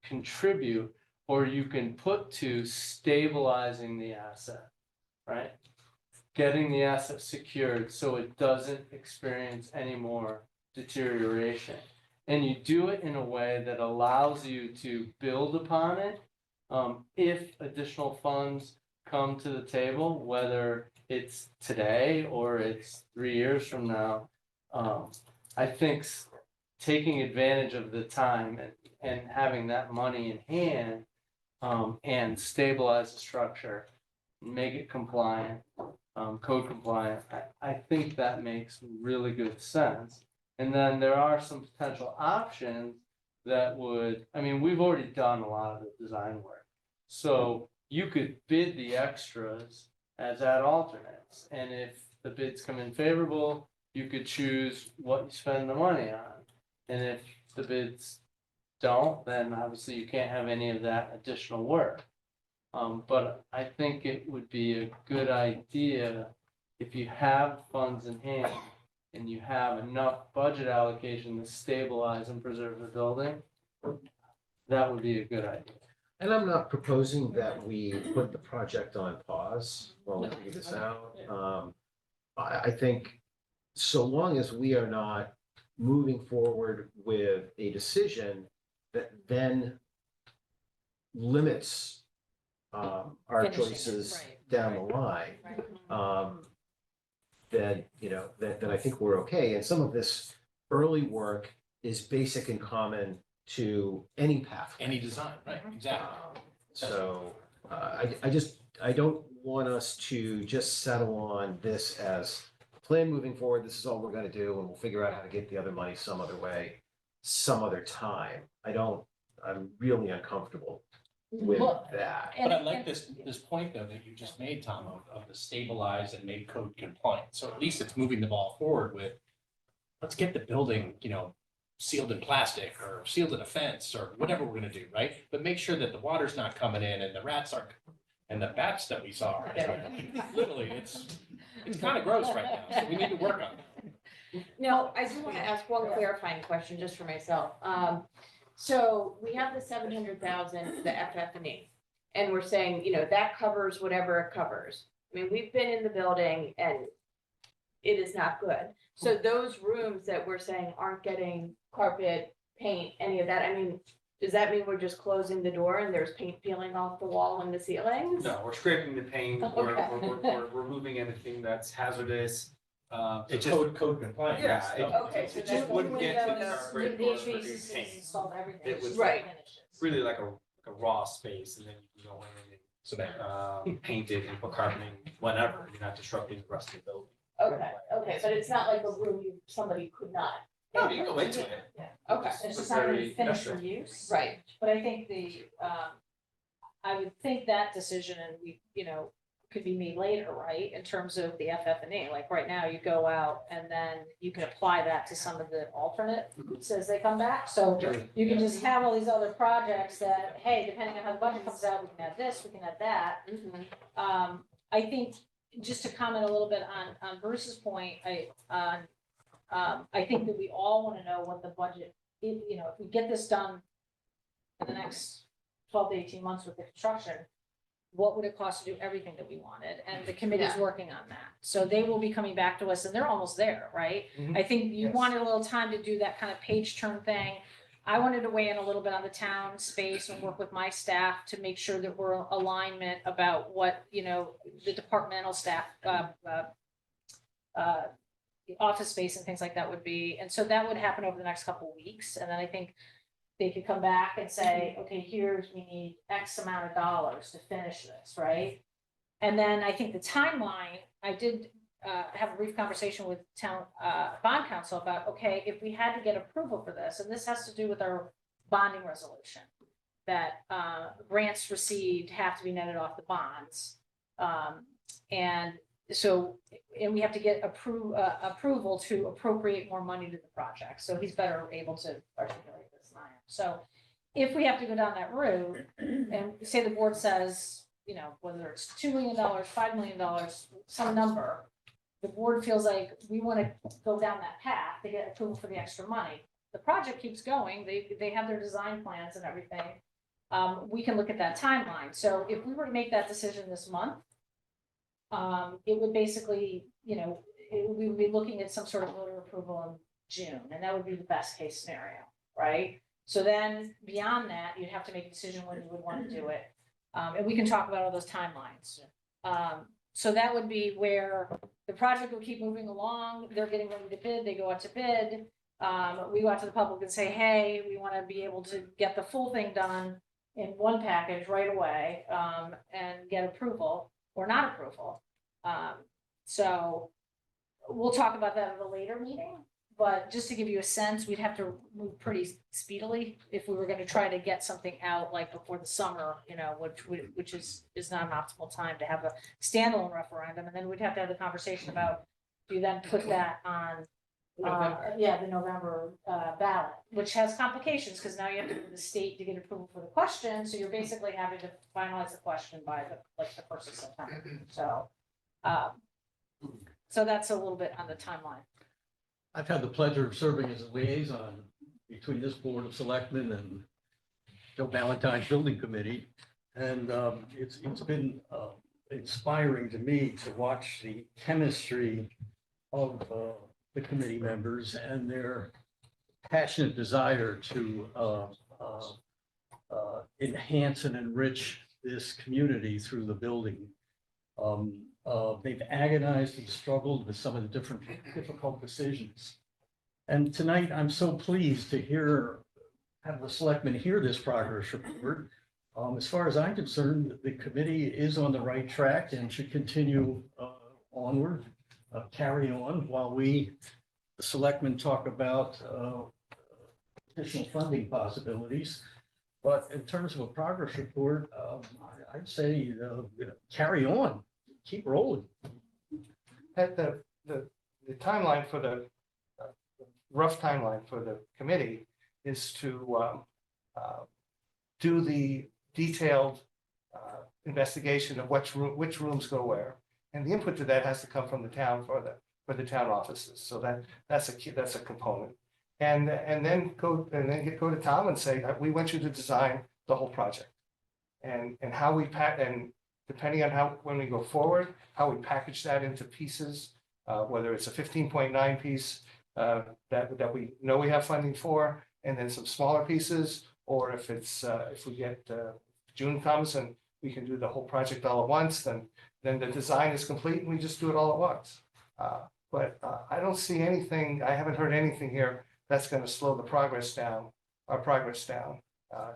contribute, or you can put to stabilizing the asset, right? Getting the asset secured so it doesn't experience any more deterioration. And you do it in a way that allows you to build upon it If additional funds come to the table, whether it's today or it's 3 years from now, I think taking advantage of the time and having that money in hand, and stabilize the structure, make it compliant, code compliant, I think that makes really good sense. And then there are some potential options that would, I mean, we've already done a lot of the design work. So you could bid the extras as ad alternates, and if the bids come in favorable, you could choose what you spend the money on. And if the bids don't, then obviously you can't have any of that additional work. But I think it would be a good idea if you have funds in hand and you have enough budget allocation to stabilize and preserve the building, that would be a good idea. And I'm not proposing that we put the project on pause while we figure this out. I think so long as we are not moving forward with a decision that then limits our Finishing it, choices right, down the line, Right. then, then I think we're okay. And some of this early work is basic and common to any pathway. Any design, right, exactly. So I don't want us to just settle on this as plan moving forward. This is all we're gonna do, and we'll figure out how to get the other money some other way, some other time. I'm really uncomfortable with Well, that. But I like this point though that you just made, Tom, of the stabilize and make code compliant. So at least it's moving the ball forward with, let's get the building, sealed in plastic or sealed in a fence or whatever we're gonna do, right? But make sure that the water's not coming in and the rats aren't, and the bats that we saw. Literally, it's kind of gross right now, so we need to work on it. No, I do want to ask one clarifying question just for myself. So we have the 700,000, the FF&E, and we're saying, that covers whatever it covers. I mean, we've been in the building and it is not good. So those rooms that we're saying aren't getting carpet, paint, any of that, I mean, does that mean we're just closing the door and there's paint peeling off the wall and the ceilings? No, we're scraping the paint, we're, Okay. we're removing anything that's hazardous. It's just, code compliant. yeah, Okay, so it then just wouldn't get to the windows, carpet the or the HVAC new system paint. installed, everything. It It's was just Right. finishes. Really like a raw space, and then you can go in and paint it and put carpeting whenever, you're not disrupting the rest of the building. Okay, but it's not like a room somebody could not. No, you can go into it. Okay, It's just not Very really finished for industrial. use. right. But I think I would think that decision and could be made later, right? In terms of the FF&E, like right now you go out and then you can apply that to some of the alternates as they come back. So you can just have all these other projects that, hey, depending on how the budget comes out, we can add this, we can add that. I think, just to comment a little bit on Bruce's point, I think that we all want to know what the budget, if we get this done in the next 12 to 18 months with the construction, what would it cost to do everything that we wanted? And the committee's Yeah. working on that. So they will be coming back to us and they're almost there, right? Mhm. I think you Yes. wanted a little time to do that kind of page turn thing. I wanted to weigh in a little bit on the town space and work with my staff to make sure that we're alignment about what, the departmental staff, the office space and things like that would be. And so that would happen over the next couple of weeks. And then I think they could come back and say, okay, we need X amount of dollars to finish this, right? And then I think the timeline, I did have a brief conversation with town bond council about, okay, if we had to get approval for this, and this has to do with our bonding resolution, that grants received have to be netted off the bonds. And we have to get approval to appropriate more money to the project. So he's better able to articulate this than I am. So if we have to go down that route and say the board says, whether it's $2 million, $5 million, some number, the board feels like we want to go down that path to get approval for the extra money. The project keeps going. They have their design plans and everything. We can look at that timeline. So if we were to make that decision this month, it would basically, we would be looking at some sort of voter approval in June, and that would be the best case scenario, right? So then beyond that, you'd have to make a decision when you would want to do it. And we can talk about all those timelines. So that would be where the project will keep moving along. They're getting ready to bid, they go out to bid. We go out to the public and say, hey, we want to be able to get the full thing done in one package right away, and get approval or not approval. So we'll talk about that at a later meeting, but just to give you a sense, we'd have to move pretty speedily if we were gonna try to get something out like before the summer, which is not an optimal time to have a standalone referendum, and then we'd have to have the conversation about, do you then put that on the November ballot, which has complications, because now you have to go to the state to get approval for the question, so you're basically having to finalize the question by the first of September, so that's a little bit on the timeline. I've had the pleasure of serving as a liaison between this Board of Selectmen and Joe Valentine's Building Committee. And it's been inspiring to me to watch the chemistry of the committee members and their passionate desire to enhance and enrich this community through the building. They've agonized and struggled with some of the different difficult decisions. And tonight, I'm so pleased to have the selectmen hear this progress report. As far as I'm concerned, the committee is on the right track and should continue onward, carry on while we, the selectmen, talk about additional funding possibilities. But in terms of a progress report, I'd say carry on. Keep rolling. At the timeline for the rough timeline for the committee is to do the detailed investigation of which rooms go where, and the input to that has to come from the town for the town offices. So that's a component, and then go to Tom and say, we want you to design the whole project, and how we and depending on when we go forward, how we package that into pieces, whether it's a 15.9 piece that we know we have funding for, and then some smaller pieces, or if we get June comes and we can do the whole project all at once, then the design is complete and we just do it all at once. But I don't see anything, I haven't heard anything here that's going to slow our progress down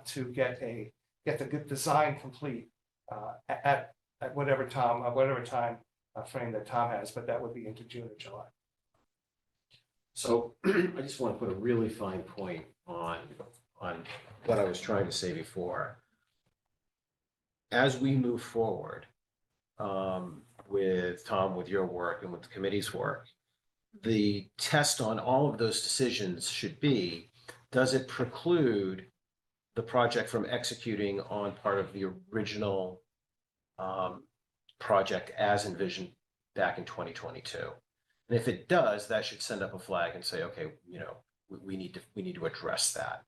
to get the good design complete at whatever time frame that Tom has, but that would be into June or July. So I just want to put a really fine point on what I was trying to say before. As we move forward with Tom, with your work and with the committee's work, the test on all of those decisions should be, does it preclude the project from executing on part of the original project as envisioned back in 2022? And if it does, that should send up a flag and say, okay, we need to address that.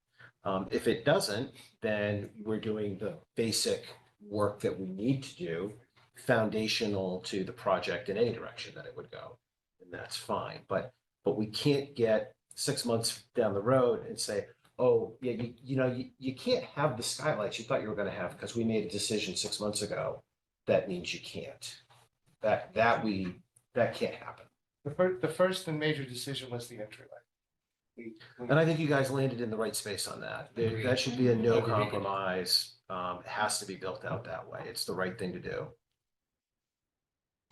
If it doesn't, then we're doing the basic work that we need to do, foundational to the project in any direction that it would go, and that's fine. But we can't get 6 months down the road and say, oh yeah, you can't have the skylights you thought you were going to have because we made a decision 6 months ago. That means you can't. That can't happen. The first and major decision was the entryway. And I think you guys landed in the right space on that. That should be a no compromise. It has to be built out that way. It's the right thing to do.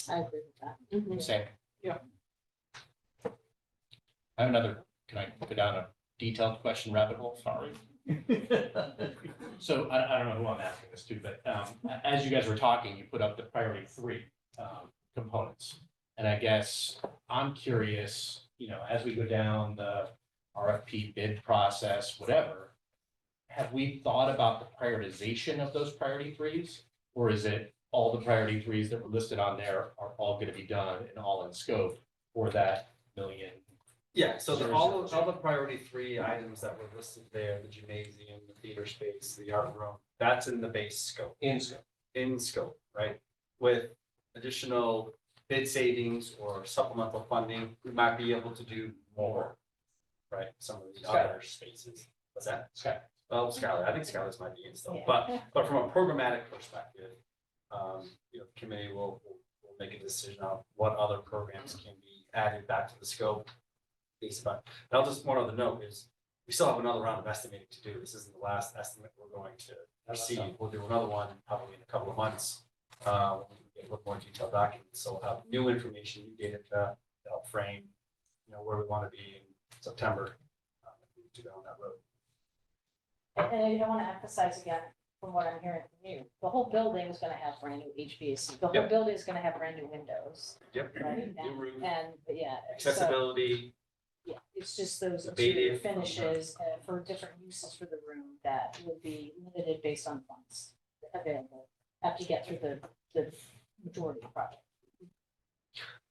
I agree with that. Same. Yeah. I have another, can I go down a detailed question rabbit hole? Sorry. So I don't know who I'm asking this to, but as you guys were talking, you put up the priority 3 components. And I guess I'm curious, as we go down the RFP bid process, whatever, have we thought about the prioritization of those priority 3s? Or is it all the priority 3s that were listed on there are all going to be done and all in scope for that million? Yeah, so all the priority 3 items that were listed there, the gymnasium, the theater space, the art room, that's in the base scope. In scope, right? With additional bid savings or supplemental funding, we might be able to do more, right? Some of the other spaces. What's that? Scott. Well, Skylar, I think Skylar's might be in still, Yeah. but from a programmatic perspective, you know, the committee will make a decision on what other programs can be added back to the scope. But I'll just, one other note is, we still have another round of estimating to do. This isn't the last estimate we're going to receive. We'll do another one probably in a couple of months. When we get a little more detailed documents, so we'll have new information, new data to help frame, you know, where we want to be in September. To go on that road. And I want to emphasize again, from what I'm hearing from you, the whole building is gonna have brand new HVAC. The whole Yep. building is gonna have brand new windows, Yep. right? New roof, Yeah. so- accessibility, Yeah, it's just those Abated. interior finishes for different uses for the room that would be limited based on funds available after you get through the majority of the project.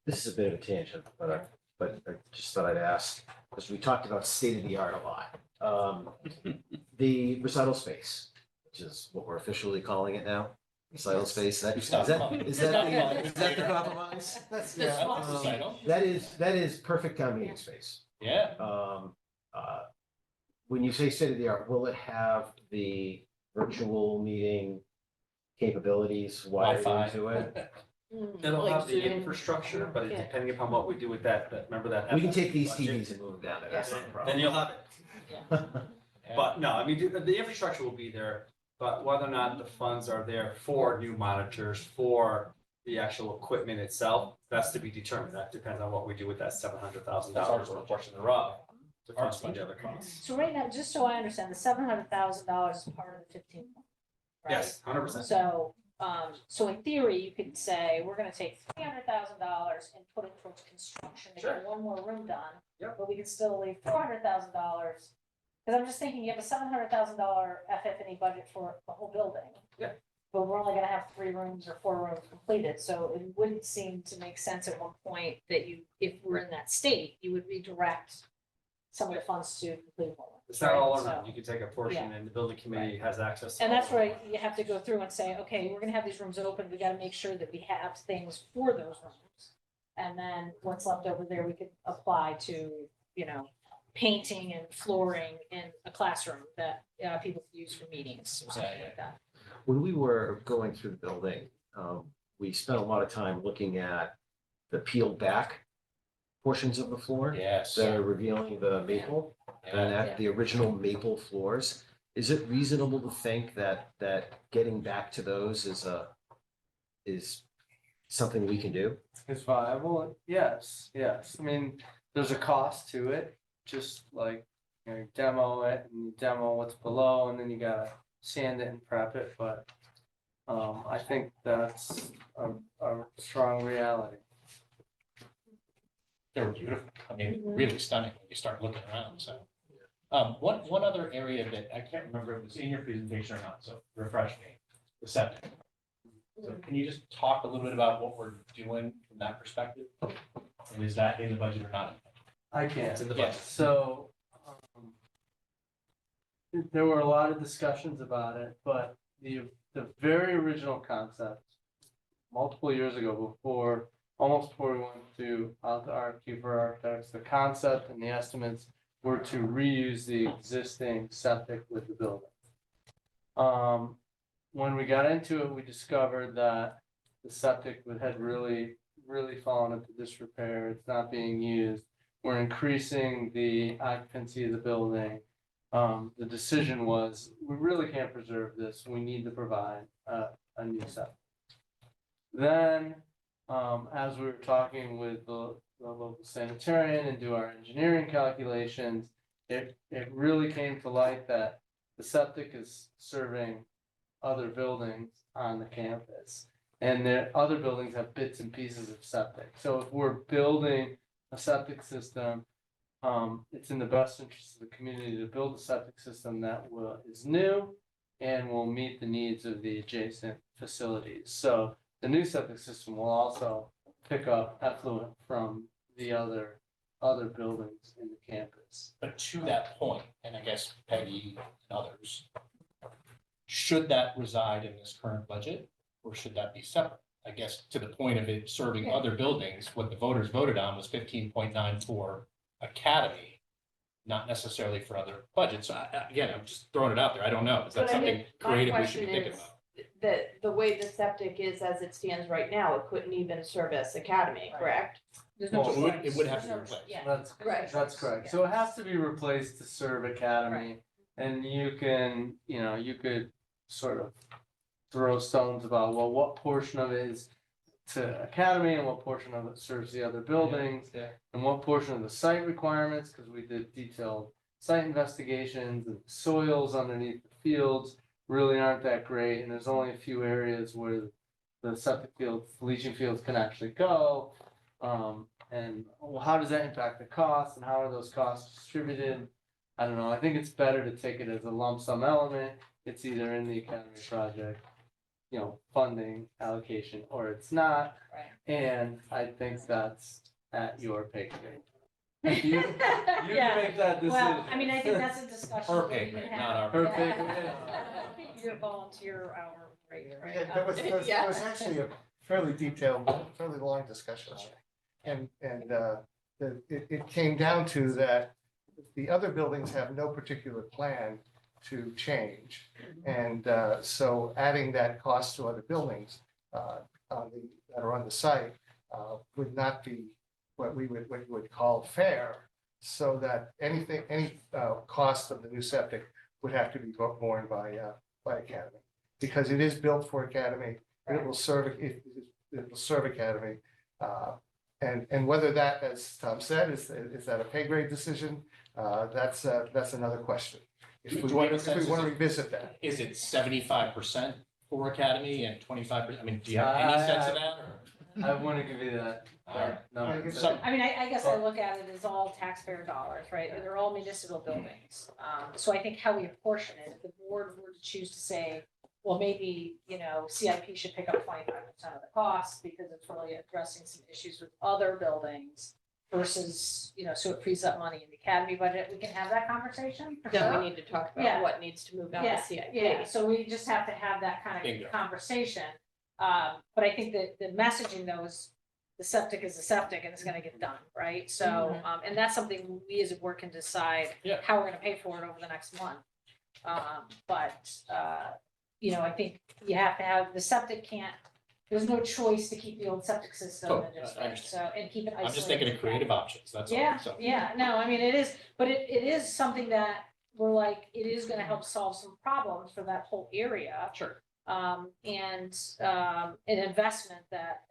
This is a bit of a tangent, but I just thought I'd ask, because we talked about state of the art a lot. The recital space, which is what we're officially calling it now, recital space, that, is Stop that, calling it. is that the compromise? That's, Yeah, yeah. that's recital. That is perfect town meeting space. Yeah, When you say state of the art, will it have the virtual meeting capabilities wired Wi-Fi. into it? it'll Like have the Zoom. infrastructure, but Yeah. depending upon what we do with that, remember that. We can take these budget? TVs and move them down there, that's not a Then problem. you'll have it. But no, I mean, the infrastructure will be there, but whether or not the funds are there for new monitors, for the actual equipment itself, that's to be determined. That depends on what we do with that $700,000 or a portion thereof. To fund some of the other costs. So right now, just so I understand, the $700,000 is part of the 15. Right? Yes, 100%. So, so in theory, you could say, we're gonna take $300,000 and put it towards construction to get Sure. one more room done. Yep. But we could still leave $400,000, because I'm just thinking, you have a $700,000 FF&E budget for the whole building. Yeah. But we're only gonna have 3 rooms or 4 rooms completed, so it wouldn't seem to make sense at one point that you, if we're in that state, you would redirect some of the funds to complete more. It's not all or right? none. You can take a portion and the building committee has access. to And all that's of where it. you have to go through and say, okay, we're gonna have these rooms open, we gotta make sure that we have things for those rooms. And then what's left over there, we could apply to, you know, painting and flooring in a classroom that people could use for meetings or something like that. When we were going through the building, we spent a lot of time looking at the peeled back portions of the floor yes. that are revealing the maple and Yeah. at the original maple floors. Is it reasonable to think that getting back to those is something we can do? It's viable, yes. I mean, there's a cost to it, just like, you know, you demo it and you demo what's below and then you gotta sand it and prep it, but I think that's a strong reality. They were beautiful. I mean, Mhm. really stunning when you start looking around, so. One other area that I can't remember if it was in your presentation or not, so refresh me, the septic. So can you just talk a little bit about what we're doing from that perspective? And is that in the budget or not? I can't. It's in the Yes. budget. So, there were a lot of discussions about it, but the very original concept, multiple years ago, almost before we went out to RFQ for architects, the concept and the estimates were to reuse the existing septic with the building. When we got into it, we discovered that the septic had really fallen into disrepair. It's not being used. We're increasing the occupancy of the building. The decision was, we really can't preserve this. We need to provide a new septic. Then, as we were talking with the local sanitarian and do our engineering calculations, it really came to light that the septic is serving other buildings on the campus. And the other buildings have bits and pieces of septic. So if we're building a septic system, it's in the best interest of the community to build a septic system that is new and will meet the needs of the adjacent facilities. So the new septic system will also pick up effluent from the other buildings in the campus. But to that point, and I guess Peggy and others, should that reside in this current budget or should that be separate? I guess to the point of it serving other buildings, what the voters voted on was 15.94 Academy. not necessarily for other budgets. So again, I'm just throwing it out there. I don't know. Is that But I something mean, my creative we should be question thinking is about? that the way the septic is as it stands right now, it couldn't even service Academy, Right. correct? There's no So it would- choice. it would have to There's be no- replaced. Yeah. That's, Right. that's correct. Yeah. So it has to be replaced to serve Academy. And you can, you could sort of throw stones about, well, what portion of it is to Academy and what portion of it serves the other buildings? Yeah. And what portion of the site requirements, because we did detailed site investigations, and soils underneath the fields really aren't that great, and there's only a few areas where the septic fields, leaching fields can actually go. And well, how does that impact the cost, and how are those costs distributed? I don't know, I think it's better to take it as a lump sum element, it's either in the Academy project, funding allocation, or it's not. Right. And I think that's at your pay grade. You Yeah. can make that decision. Well, I mean, I think that's a discussion. Her we pay can grade, have. not our. Her pay Yeah. Your volunteer hour rate, right? Yeah, there was actually a fairly detailed, fairly long discussion on it. And it came down to that the other buildings have no particular plan to change. And so adding that cost to other buildings that are on the site would not be what you would call fair. So that any cost of the new septic would have to be borne by Academy. Because it is built for Academy, it will serve Academy. And whether that, as Tom said, is that a pay grade decision? That's another question. If we Do you want have a sense, to is it- revisit that. Is it 75% for Academy and 25%? I mean, do you have any sense of that? or- I wouldn't give you that. No. So- I mean, I guess I look at it as all taxpayer dollars, right? They're all municipal buildings. So I think how we apportion it, if the board were to choose to say, well, maybe, CIP should pick up 25% of the cost because it's really addressing some issues with other buildings versus, so it frees up money in the Academy budget, we can have that conversation. for Then sure. we need to talk Yeah. about what needs to move out Yeah, of CIP. Yeah, so we just have to have that kind Bingo. of conversation. But I think that the messaging though is the septic is a septic and it's gonna get done, right? So, and that's something we as a board can decide Yeah. how we're gonna pay for it over the next month. I think you have to have, the septic can't, there's no choice to keep the old septic system Totally, and just, I understand. and keep it isolated. I'm just thinking of creative options, that's all. Yeah, So, yeah, no, I mean, it is, but it is something that we're like, it is gonna help solve some problems for that whole area. Sure. And an investment that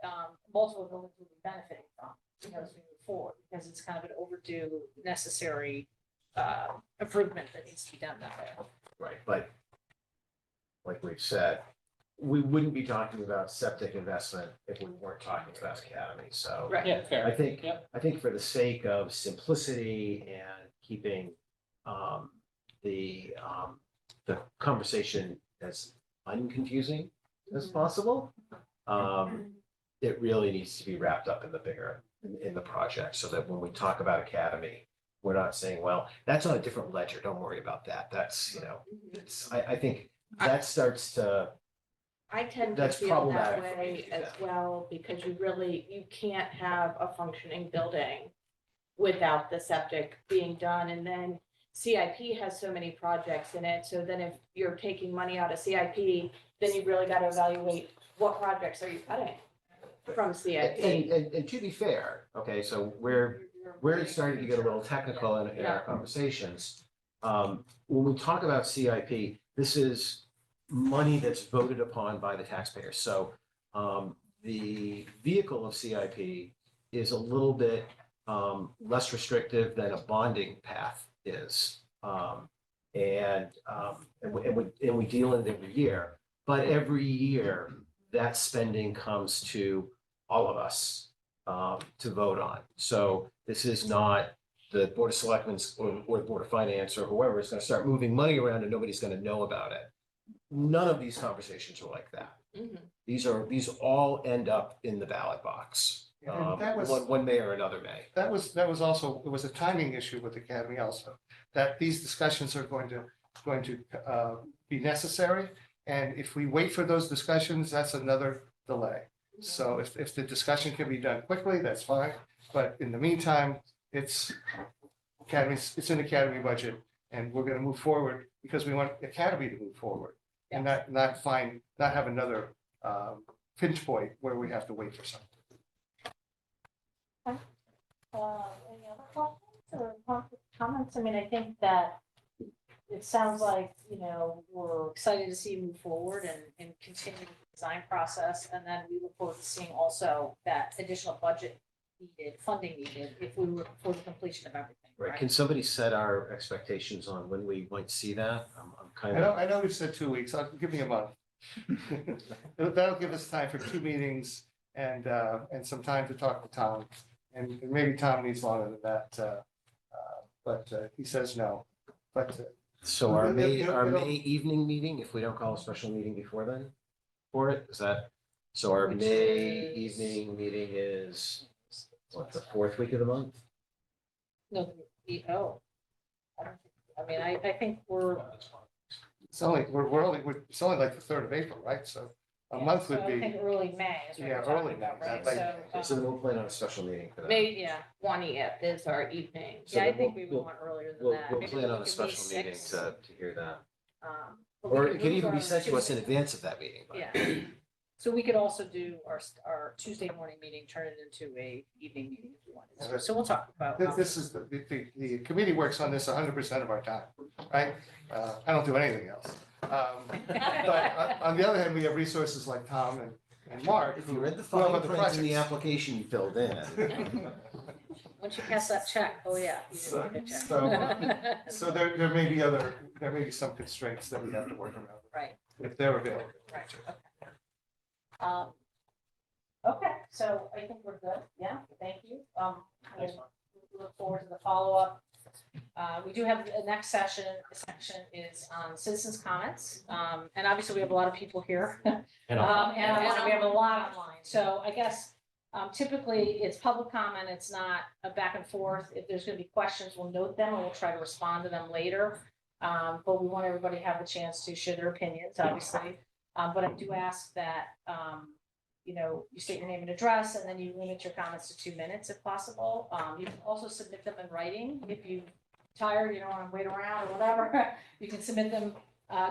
multiple buildings will be benefiting from, as we move forward, because it's kind of an overdue, necessary improvement that needs to be done that way. Right, but like we've said, we wouldn't be talking about septic investment if we weren't talking about Academy, so. Right. Yeah, fair. I think, Yep. I think for the sake of simplicity and keeping the conversation as unconfusing as possible, it really needs to be wrapped up in the bigger, in the project, so that when we talk about Academy, we're not saying, well, that's on a different ledger, don't worry about that. That's, it's, I think that starts to, I tend to That's feel problematic that for me to way do as that. well, because you can't have a functioning building without the septic being done, and then CIP has so many projects in it, so then if you're taking money out of CIP, then you really gotta evaluate what projects are you cutting from CIP. and to be fair, okay, so we're starting to get a little technical in our conversations. When we talk about CIP, this is money that's voted upon by the taxpayers. So the vehicle of CIP is a little bit less restrictive than a bonding path is. And we deal in it every year, but every year that spending comes to all of us to vote on. So this is not the Board of Selectmen or the Board of Finance or whoever is going to start moving money around and nobody's going to know about it. None of these conversations are like that. Mhm. These all end up in the ballot box. And that was- One may or another may. That was also, it was a timing issue with Academy also, that these discussions are going to be necessary. And if we wait for those discussions, that's another delay. So if the discussion can be done quickly, that's fine. But in the meantime, it's Academy, it's in the academy budget, and we're gonna move forward because we want the academy to move forward. And not have another pinch point where we have to wait for something. Any other questions or comments? I mean, I think that it sounds like, we're excited to see you move forward and continue the design process. And then we look forward to seeing also that additional budget needed, funding needed, if we were for the completion of everything. Right, can somebody set our expectations on when we might see that? I'm kind of. I know we said 2 weeks, give me a month. That'll give us time for 2 meetings and some time to talk to Tom. And maybe Tom needs longer than that, but he says no. But So our It'll- May evening meeting, if we don't call a special meeting before then, for it, is that? So our Which May is- evening meeting is, what, the 4th week of the month? No, I mean, I think we're. it's only, it's only like the 3rd of April, right? So a month would I be, think early May is what Yeah, we're talking early May, about, right? like- So, So then we'll plan on a special meeting for that. Maybe, 20th is our evening. So yeah, I then think we we'll- would want earlier than We'll, that. we'll Maybe plan on a could be special meeting 6. to hear that. But we Or could it could move even be our sent to us in Tuesday- advance of that meeting. but- Yeah, so we could also do our Tuesday morning meeting, turn it into a evening meeting if you wanted to. So we'll talk about. this is, the committee works on this 100% of our time, right? I don't do anything else. But on the other hand, we have resources like Tom and Mark. If you read the who have fine other print in the projects. application you filled in. Once you pass that check, oh yeah. you didn't So- get a check. So there may be some constraints that we have to work around, Right, if they're available. right, okay. Okay, so I think we're good, yeah, thank you. We'll look forward to the follow-up. We do have the next section is on citizens' comments. And obviously we have a lot of people here. And And we have a lot online. So I guess typically it's public comment. It's not a back and forth. If there's going to be questions, we'll note them and we'll try to respond to them later. But we want everybody to have the chance to share their opinions, obviously. But I do ask that, you state your name and address, and then you limit your comments to 2 minutes if possible. You can also submit them in writing. If you're tired, you don't want to wait around or whatever, you can submit them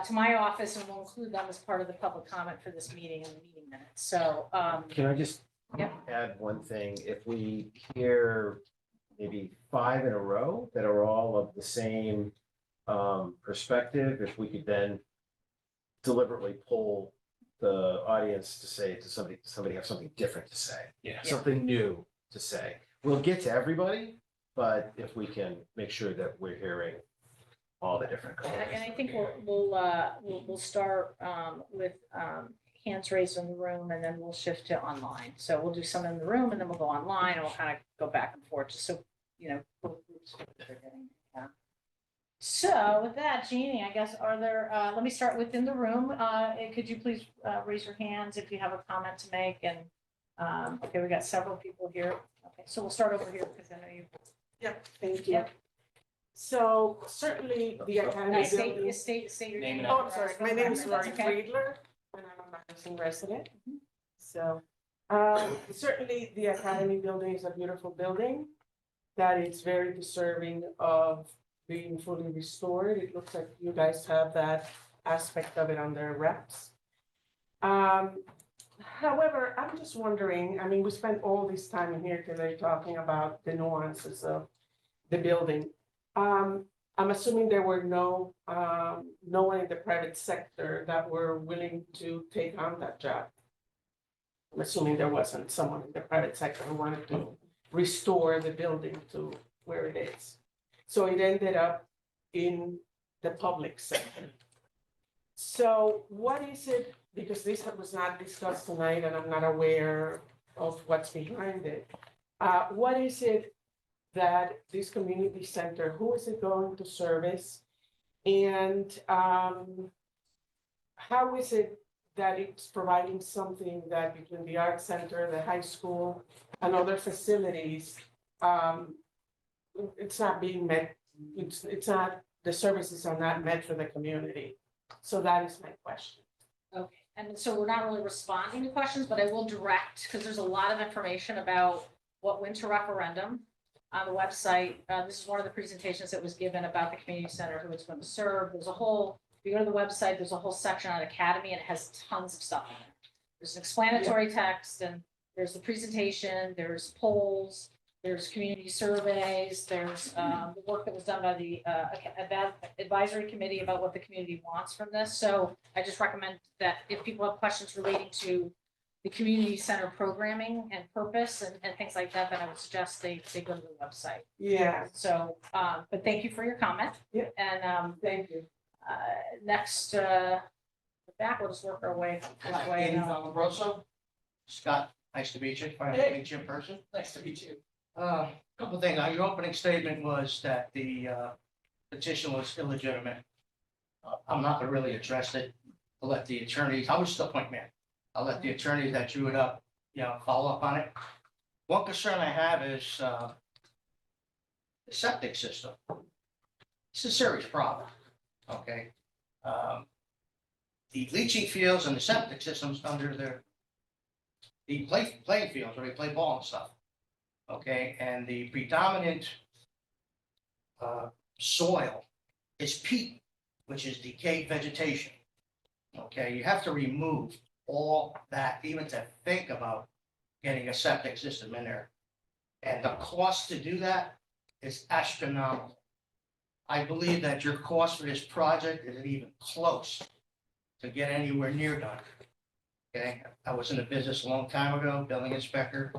to my office and we'll include them as part of the public comment for this meeting and the meeting minutes. So, Can I just Yep. add one thing? If we hear maybe 5 in a row that are all of the same perspective, if we could then deliberately poll the audience to say to somebody have something different to say, Yeah. something new to say. We'll get to everybody, but if we can make sure that we're hearing all the different and I comments. think we'll start with hands raised in the room and then we'll shift to online. So we'll do some in the room and then we'll go online and we'll kind of go back and forth, just so, both groups are getting, yeah. So with that, Jeannie, I guess, are there, let me start within the room. Could you please raise your hands if you have a comment to make? And, okay, we got several people here. Okay, so we'll start over here because I know you. Yep, thank you. Yep. So certainly the Academy building. State your Name name. and Oh, I'm sorry, my name is That's Rory okay. Friedler, and I'm a Madison resident. So certainly the Academy building is a beautiful building that is very deserving of being fully restored. It looks like you guys have that aspect of it under wraps. However, I'm just wondering, I mean, we spent all this time in here today talking about the nuances of the building. I'm assuming there were no one in the private sector that were willing to take on that job. I'm assuming there wasn't someone in the private sector who wanted to restore the building to where it is. So it ended up in the public sector. So what is it, because this was not discussed tonight and I'm not aware of what's behind it. What is it that this community center, who is it going to service? And how is it that it's providing something that between the art center, the high school, and other facilities, it's not being met, it's not, the services are not met for the community. So that is my question. Okay, and so we're not really responding to questions, but I will direct, because there's a lot of information about what went to referendum. on the website. This is one of the presentations that was given about the community center, who it's going to serve. There's a whole, if you go to the website, there's a whole section on Academy, and it has tons of stuff in there. There's an explanatory text, and there's the presentation, there's polls, there's community surveys, there's the work that was done by the advisory committee about what the community wants from this. So I just recommend that if people have questions relating to the community center programming and purpose and things like that, then I would suggest they go to the website. Yeah, So, but thank you for your comment. Yeah. And thank you. next, back, we'll just work our way that way. Andy Valambroso. Scott, nice to meet you. Nice to meet you in person. Nice to meet you. Couple of things. Your opening statement was that the petition was illegitimate. I'm not gonna really address it. I'll let the attorneys, I was the point man. I'll let the attorneys that drew it up, follow up on it. One concern I have is the septic system. It's a serious problem, okay? The leaching fields and the septic systems under the playing fields where they play ball and stuff. Okay, and the predominant soil is peat, which is decayed vegetation. Okay, you have to remove all that, even to think about getting a septic system in there. And the cost to do that is astronomical. I believe that your cost for this project isn't even close to get anywhere near done. Okay, I was in the business a long time ago, building inspector.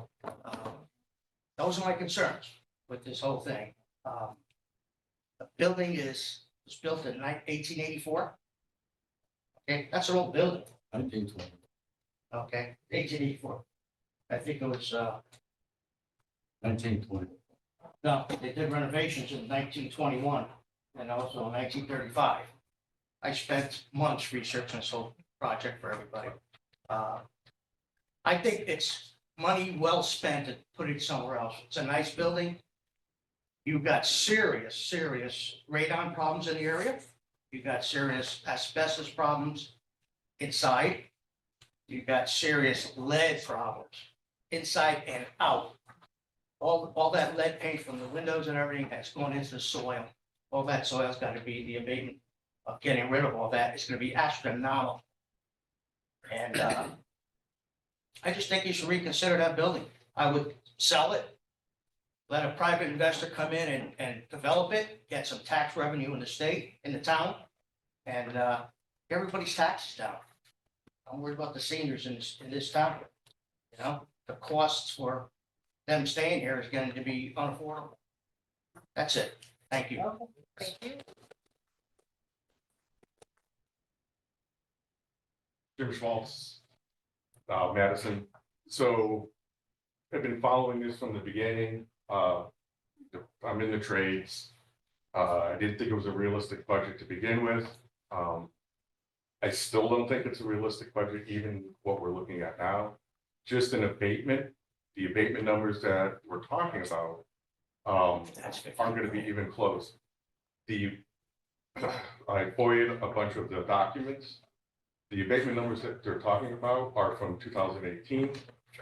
Those are my concerns with this whole thing. The building was built in 1884. Okay, that's an old building. 1920. Okay, 1884. I think it was, 1920. no, they did renovations in 1921 and also in 1935. I spent months researching this whole project for everybody. I think it's money well spent to put it somewhere else. It's a nice building. You've got serious radon problems in the area. You've got serious asbestos problems inside. You've got serious lead problems inside and out. All that lead paint from the windows and everything has gone into the soil. All that soil's got to be, the abatement of getting rid of all that is going to be astronomical. And I just think you should reconsider that building. I would sell it, let a private investor come in and develop it, get some tax revenue in the state, in the town, and get everybody's taxes down. I'm worried about the seniors in this town. The costs for them staying here is going to be unaffordable. That's it. Thank you. Okay, thank you. Jim Schmaltz, Madison. So I've been following this from the beginning. I'm in the trades. I didn't think it was a realistic budget to begin with. I still don't think it's a realistic budget, even what we're looking at now. Just an abatement, the abatement numbers that we're talking about aren't going to be even close. I FOIA'd a bunch of the documents. The abatement numbers that they're talking about are from 2018.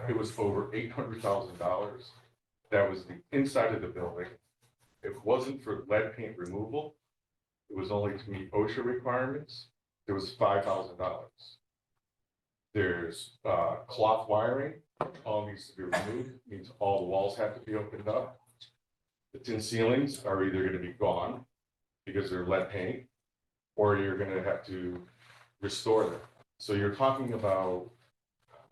It was over $800,000. That was the inside of the building. If it wasn't for lead paint removal, it was only to meet OSHA requirements. It was $5,000. There's cloth wiring, all needs to be removed, means all the walls have to be opened up. The tin ceilings are either going to be gone because they're lead paint, or you're going to have to restore them. So you're talking about,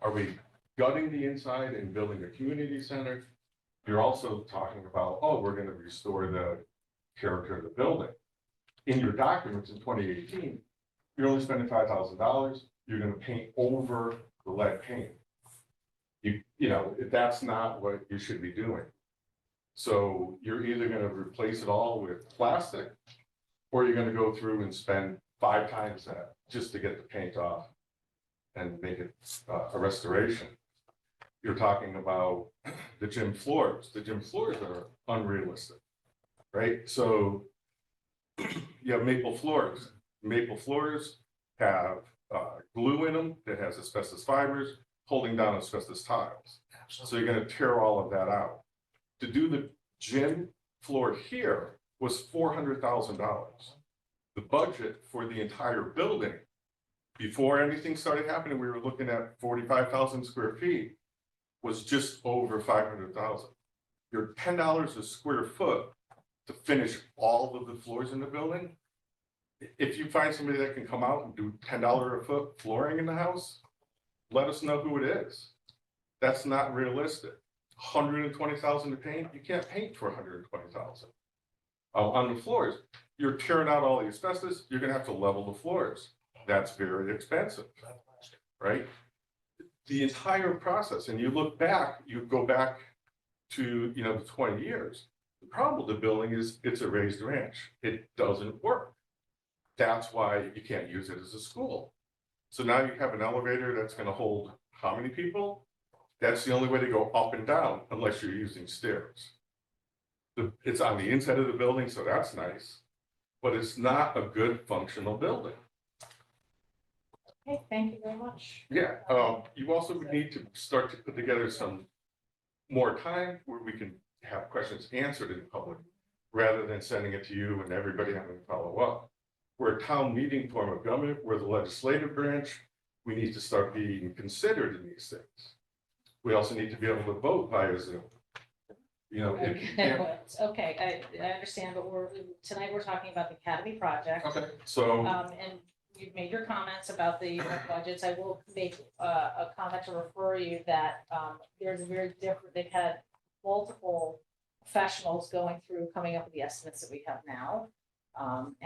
are we gutting the inside and building a community center? You're also talking about, oh, we're going to restore the character of the building. In your documents in 2018, you're only spending $5,000. You're going to paint over the lead paint. You know, that's not what you should be doing. So you're either going to replace it all with plastic, or you're going to go through and spend 5 times that just to get the paint off and make it a restoration. You're talking about the gym floors. The gym floors are unrealistic, right? So you have maple floors. Maple floors have glue in them that has asbestos fibers holding down asbestos tiles. So you're going to tear all of that out. To do gym floor here was $400,000. The budget for the entire building, before anything started happening, we were looking at 45,000 square feet, was just over 500,000. You're $10 a square foot to finish all of the floors in the building. If you find somebody that can come out and do $10 a foot flooring in the house, let us know who it is. That's not realistic. 120,000 to paint, you can't paint for 120,000. On the floors, you're tearing out all the asbestos, you're gonna have to level the floors. That's very expensive, right? The entire process, and you look back, you go back to, you know, the 20 years. The problem with the building is it's a raised ranch. It doesn't work. That's why you can't use it as a school. So now you have an elevator that's gonna hold how many people? That's the only way to go up and down unless you're using stairs. It's on the inside of the building, so that's nice, but it's not a good functional building. Okay, thank you very much. Yeah, you also would need to start to put together some more time where we can have questions answered in public, rather than sending it to you and everybody having to follow up. We're a town meeting form of government, we're the legislative branch, we need to start being considered in these things. We also need to be able to vote via Zoom. You know, if you can't. Okay, I understand, but tonight we're talking about the Academy project. Okay, so. And you've made your comments about the budgets. I will make a comment to refer you that there's a very different, they've had multiple professionals going through, coming up with the estimates that we have now.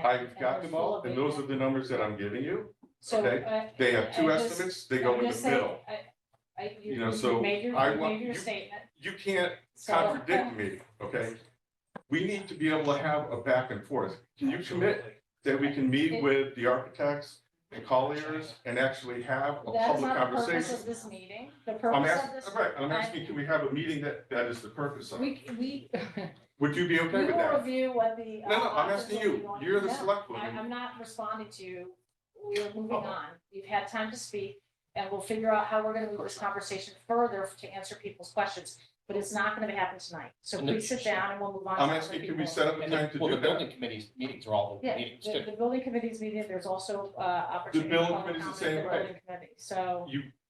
I've got them all, and those are the numbers that I'm giving you. So, Okay, they have two estimates, they go in the middle. You know, so I want, your you, statement. you can't So, contradict me, okay? We need to be able to have a back and forth. Can you commit that we can meet with the architects and colliers and actually have a That's public not the purpose conversation? of this meeting. The I'm purpose of asking, this. right, I'm asking, can we have a meeting that is the purpose of? We. Would you be okay We with will that? review what the. No, I'm options asking that we you. want. You're the No, selectwoman. I'm not responding to you. We're moving Oh. on. You've had time to speak, and we'll figure out how we're gonna move this conversation further to answer people's questions. But it's not gonna happen tonight. So And please sit down and we'll move on. I'm to other asking, can we people. set up a And time to well, do the that? building committee's meetings are all open Yeah, meetings too. the building committee's meeting, there's also opportunity. building for public committee's the comment same at way. building committee. So.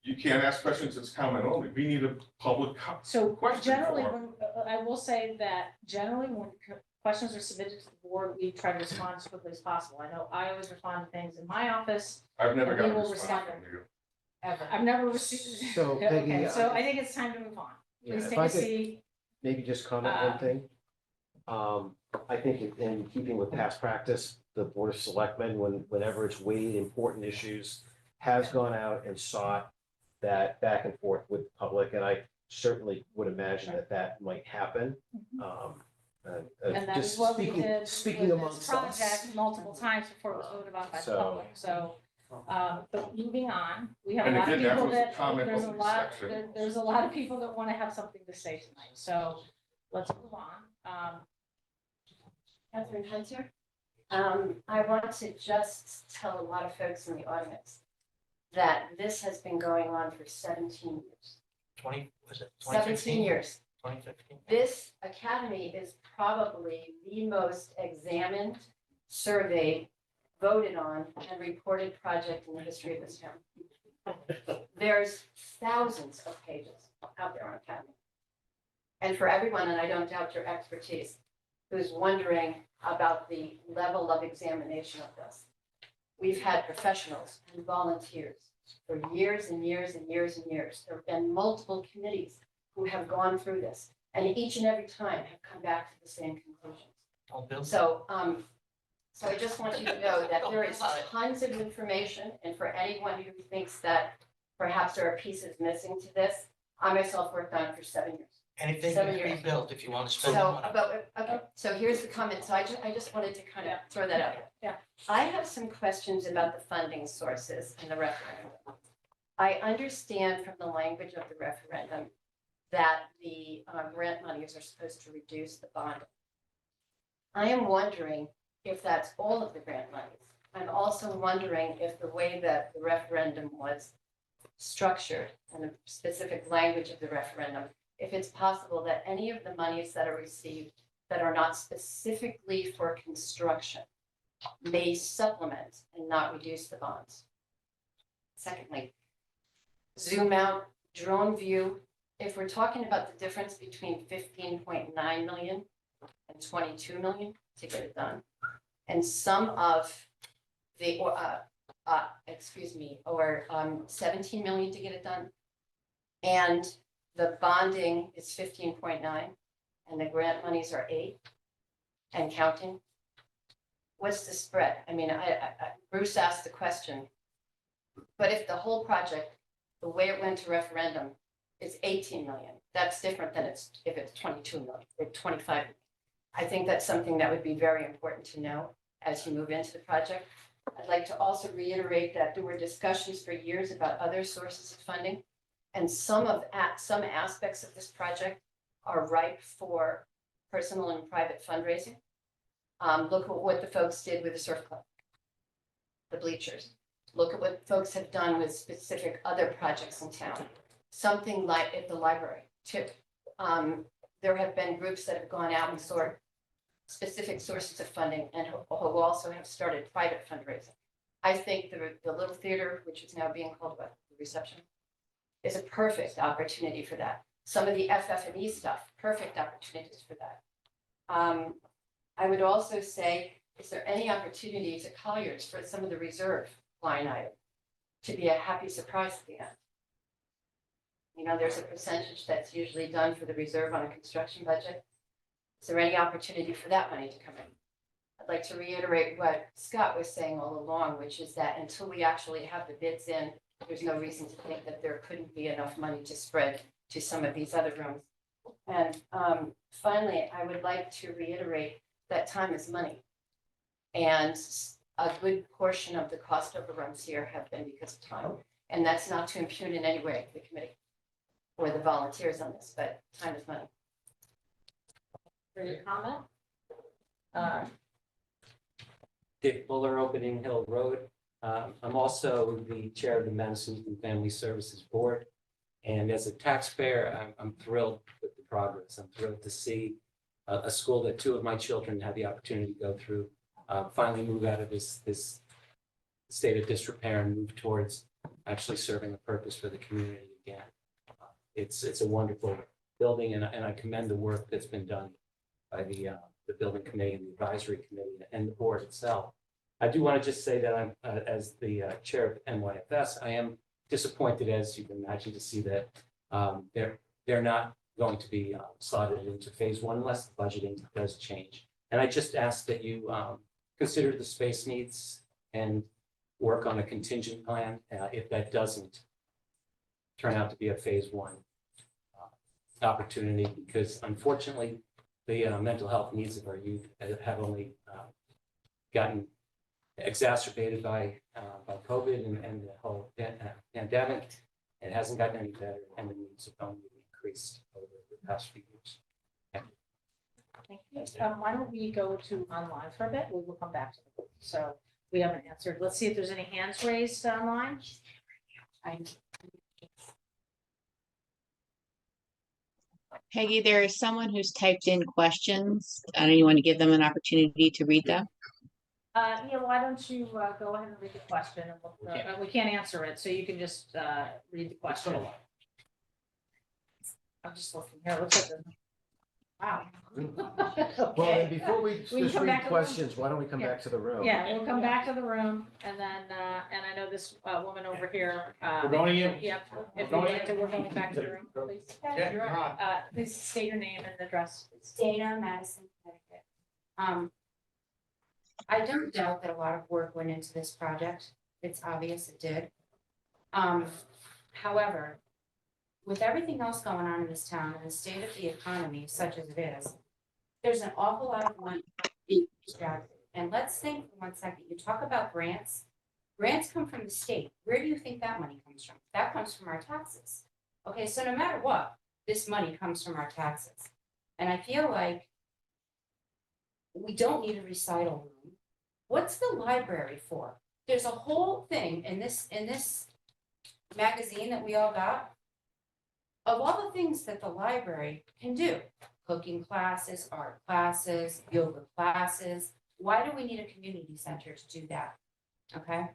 You can't ask questions, it's comment only. We need a public So question generally, form. when, I will say that generally when questions are submitted to the board, we try to respond as quickly as possible. I know I always respond to things in my office. I've never and got we a will response respond. from you. Ever. I've never received. So, Peggy, Okay, so I think it's time to move on. Yeah, Please if take I a could seat. maybe just comment one thing. I think in keeping with past practice, the Board of Selectmen, whenever it's weighed important issues, has gone out and sought that back and forth with the public, and I certainly would imagine that might happen. And that is Just what we speaking, did speaking with this amongst us. project multiple times before it was voted on by the So- public. So, but moving on, we have a And lot of again, that people was a that, comment there's a only lot, section. there's a lot of people that want to have something to say tonight. So let's move on. Catherine Hunter. I want to just tell a lot of folks in the audience that this has been going on for 17 years. 17 years. 2015. This academy is probably the most examined, surveyed, voted on, and reported project in the history of this town. There's thousands of pages out there on Academy. And for everyone, and I don't doubt your expertise, who's wondering about the level of examination of this, we've had professionals and volunteers for years and years and years and years. There have been multiple committees who have gone through this, and each and every time have come back to the same conclusions. So, so I just want you to know that there is tons of information, and for anyone who thinks that perhaps there are pieces missing to this, I myself worked on it for 7 years. Anything 7 can years. be built if you want to spend So, money. okay, so here's the comment, so I just wanted to kind of throw that out there. Yeah. I have some questions about the funding sources in the referendum. I understand from the language of the referendum that the grant monies are supposed to reduce the bond. I am wondering if that's all of the grant monies. I'm also wondering if the way that the referendum was structured and the specific language of the referendum if it's possible that any of the monies that are received that are not specifically for construction may supplement and not reduce the bonds. Secondly, zoom out, drone view. If we're talking about the difference between 15.9 million and 22 million to get it done, and some of the, or 17 million to get it done, and the bonding is 15.9, and the grant monies are 8 and counting. What's the spread? I mean, Bruce asked the question, but if the whole project, the way it went to referendum, is 18 million, that's different than if it's 22 million or 25 million. I think that's something that would be very important to know as you move into the project. I'd like to also reiterate that there were discussions for years about other sources of funding, and some aspects of this project are ripe for personal and private fundraising. Look at what the folks did with the surf club, the bleachers. Look at what folks have done with specific other projects in town. Something like at the library too. There have been groups that have gone out and sought specific sources of funding and who also have started private fundraising. I think the little theater, which is now being called what, the reception, is a perfect opportunity for that. Some of the FF&E stuff, perfect opportunities for that. I would also say, is there any opportunities at Colliers for some of the reserve line item to be a happy surprise at the end? You know, there's a percentage that's usually done for the reserve on a construction budget. Is there any opportunity for that money to come in? I'd like to reiterate what Scott was saying all along, which is that until we actually have the bids in, there's no reason to think that there couldn't be enough money to spread to some of these other rooms. And finally, I would like to reiterate that time is money. And a good portion of the cost overruns here have been because of time. And that's not to impugn in any way the committee or the volunteers on this, but time is money. For your comment? Dick Buller, Opening Hill Road. I'm also the chair of the Madison Youth and Family Services Board. And as a taxpayer, I'm thrilled with the progress. I'm thrilled to see a school that 2 of my children had the opportunity to go through, finally move out of this state of disrepair and move towards actually serving a purpose for the community again. It's a wonderful building, and I commend the work that's been done by the building committee and the advisory committee and the board itself. I do want to just say that I'm, as the chair of NYFS, I am disappointed, as you can imagine, to see that they're not going to be slotted into phase 1 unless the budgeting does change. And I just ask that you consider the space needs and work on a contingent plan if that doesn't turn out to be a phase 1 opportunity, because unfortunately the mental health needs of our youth have only gotten exacerbated by COVID and the whole pandemic. It hasn't gotten any better, and the needs have only increased over the past few years. Thank you. Why don't we go to online for a bit? We will come back to the, so we haven't answered. Let's see if there's any hands raised online. Peggy, there is someone who's typed in questions. I don't you want to give them an opportunity to read them? Yeah, why don't you go ahead and read the question, and we can't answer it, so you can just read the question. I'm just looking here. Looks like wow. Well, and before we We can just come back read to the questions, why don't we come Yeah. back to the room? Yeah, we'll come back to the room, and then and I know this woman over here. We're going to you. Yep. If We're we going get to, we're going back to the room, please. Yeah, you're on. Please state your name and address. Dana, Madison, Connecticut. I don't doubt that a lot of work went into this project. It's obvious it did. However, with everything else going on in this town and the state of the economy such as it is, there's an awful lot of money being extracted. And let's think for 1 second, you talk about grants. Grants come from the state. Where do you think that money comes from? That comes from our taxes. Okay, so no matter what, this money comes from our taxes. And I feel like we don't need a recital room. What's the library for? There's a whole thing in this magazine that we all got of all the things that the library can do, cooking classes, art classes, yoga classes, why do we need a community center to do that? Okay?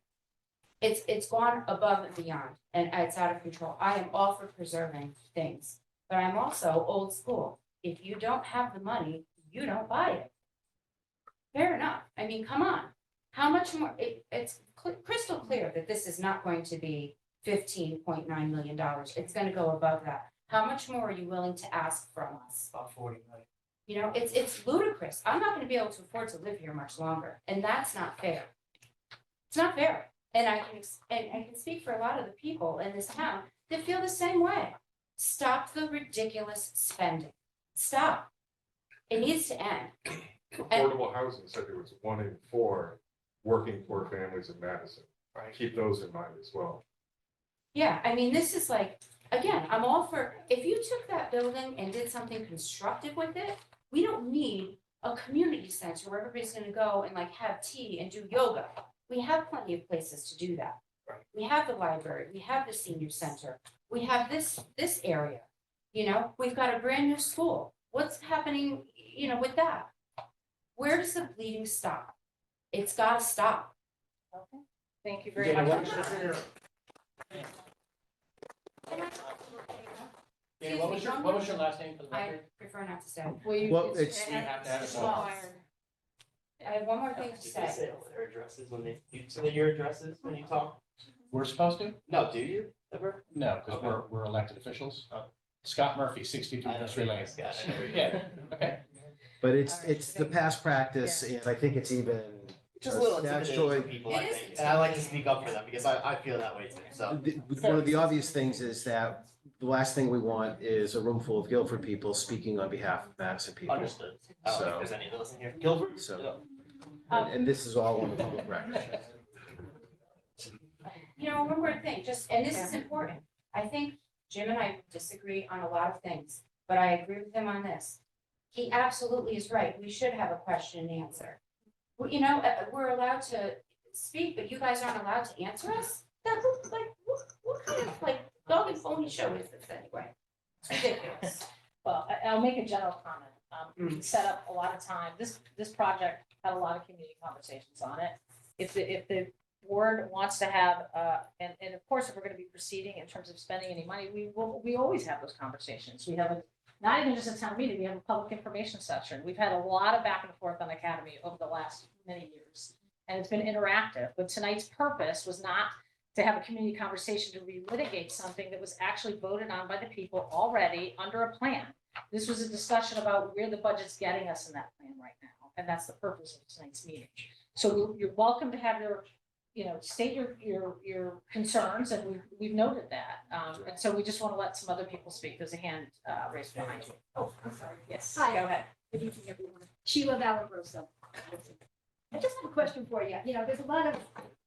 It's gone above and beyond, and it's out of control. I am all for preserving things, but I'm also old school. If you don't have the money, you don't buy it. Fair enough. I mean, come on. How much more? It's crystal clear that this is not going to be $15.9 million. It's going to go above that. How much more are you willing to ask from us? About 40 million. You know, it's ludicrous. I'm not going to be able to afford to live here much longer, and that's not fair. It's not fair. And I can speak for a lot of the people in this town that feel the same way. Stop the ridiculous spending. Stop. It needs to end. Affordable housing said there was 1 in 4 working poor families in Madison. Right. Keep those in mind as well. Yeah, I mean, this is like, again, I'm all for, if you took that building and did something constructive with it, we don't need a community center where everybody's gonna go and like have tea and do yoga. We have plenty of places to do that. Right. We have the library, we have the senior center, we have this area. You know, we've got a brand new school. What's happening, you know, with that? Where does the bleeding stop? It's gotta stop. Okay, thank you very much. Yeah, what was your last name for the I record? prefer not to say. Well, it's- You have to have it. I have one more thing to say. Their addresses when you say your addresses when you talk? We're supposed to? No, do you ever? No, because we're elected officials. Scott Murphy, 62 Nursery Lane. Yeah, okay. But it's the past practice, and I think it's even. Just a little statutory- intimidating for people, I It is think, and I like to speak up for them because I feel that way too, so. One of the obvious things is that the last thing we want is a room full of Guilford people speaking on behalf of Madison people. Understood. I don't think So- there's any of those in here. Guilford? So, and this is all on the public record. You know, one more thing, and this is important. I think Jim and I disagree on a lot of things, but I agree with him on this. He absolutely is right. We should have a question and answer. Well, you know, we're allowed to speak, but you guys aren't allowed to answer us? That looks like, what kind of like dog and pony show is this anyway? It's ridiculous. Well, I'll make a general comment. We set up a lot of time. This project had a lot of community conversations on it. If the board wants to have, and of course, if we're gonna be proceeding in terms of spending any money, we always have those conversations. We have not even just a town meeting, we have a public information session. We've had a lot of back and forth on Academy over the last many years. And it's been interactive, but tonight's purpose was not to have a community conversation to relitigate something that was actually voted on by the people already under a plan. This was a discussion about where the budget's getting us in that plan right now, and that's the purpose of tonight's meeting. So you're welcome to have your, you know, state your concerns, and we've noted that. And so we just want to let some other people speak. There's a hand raised behind you. Oh, I'm sorry. Yes, Hi. go ahead. Good evening, everyone. Sheila Valagrosa. I just have a question for you. You know, there's a lot of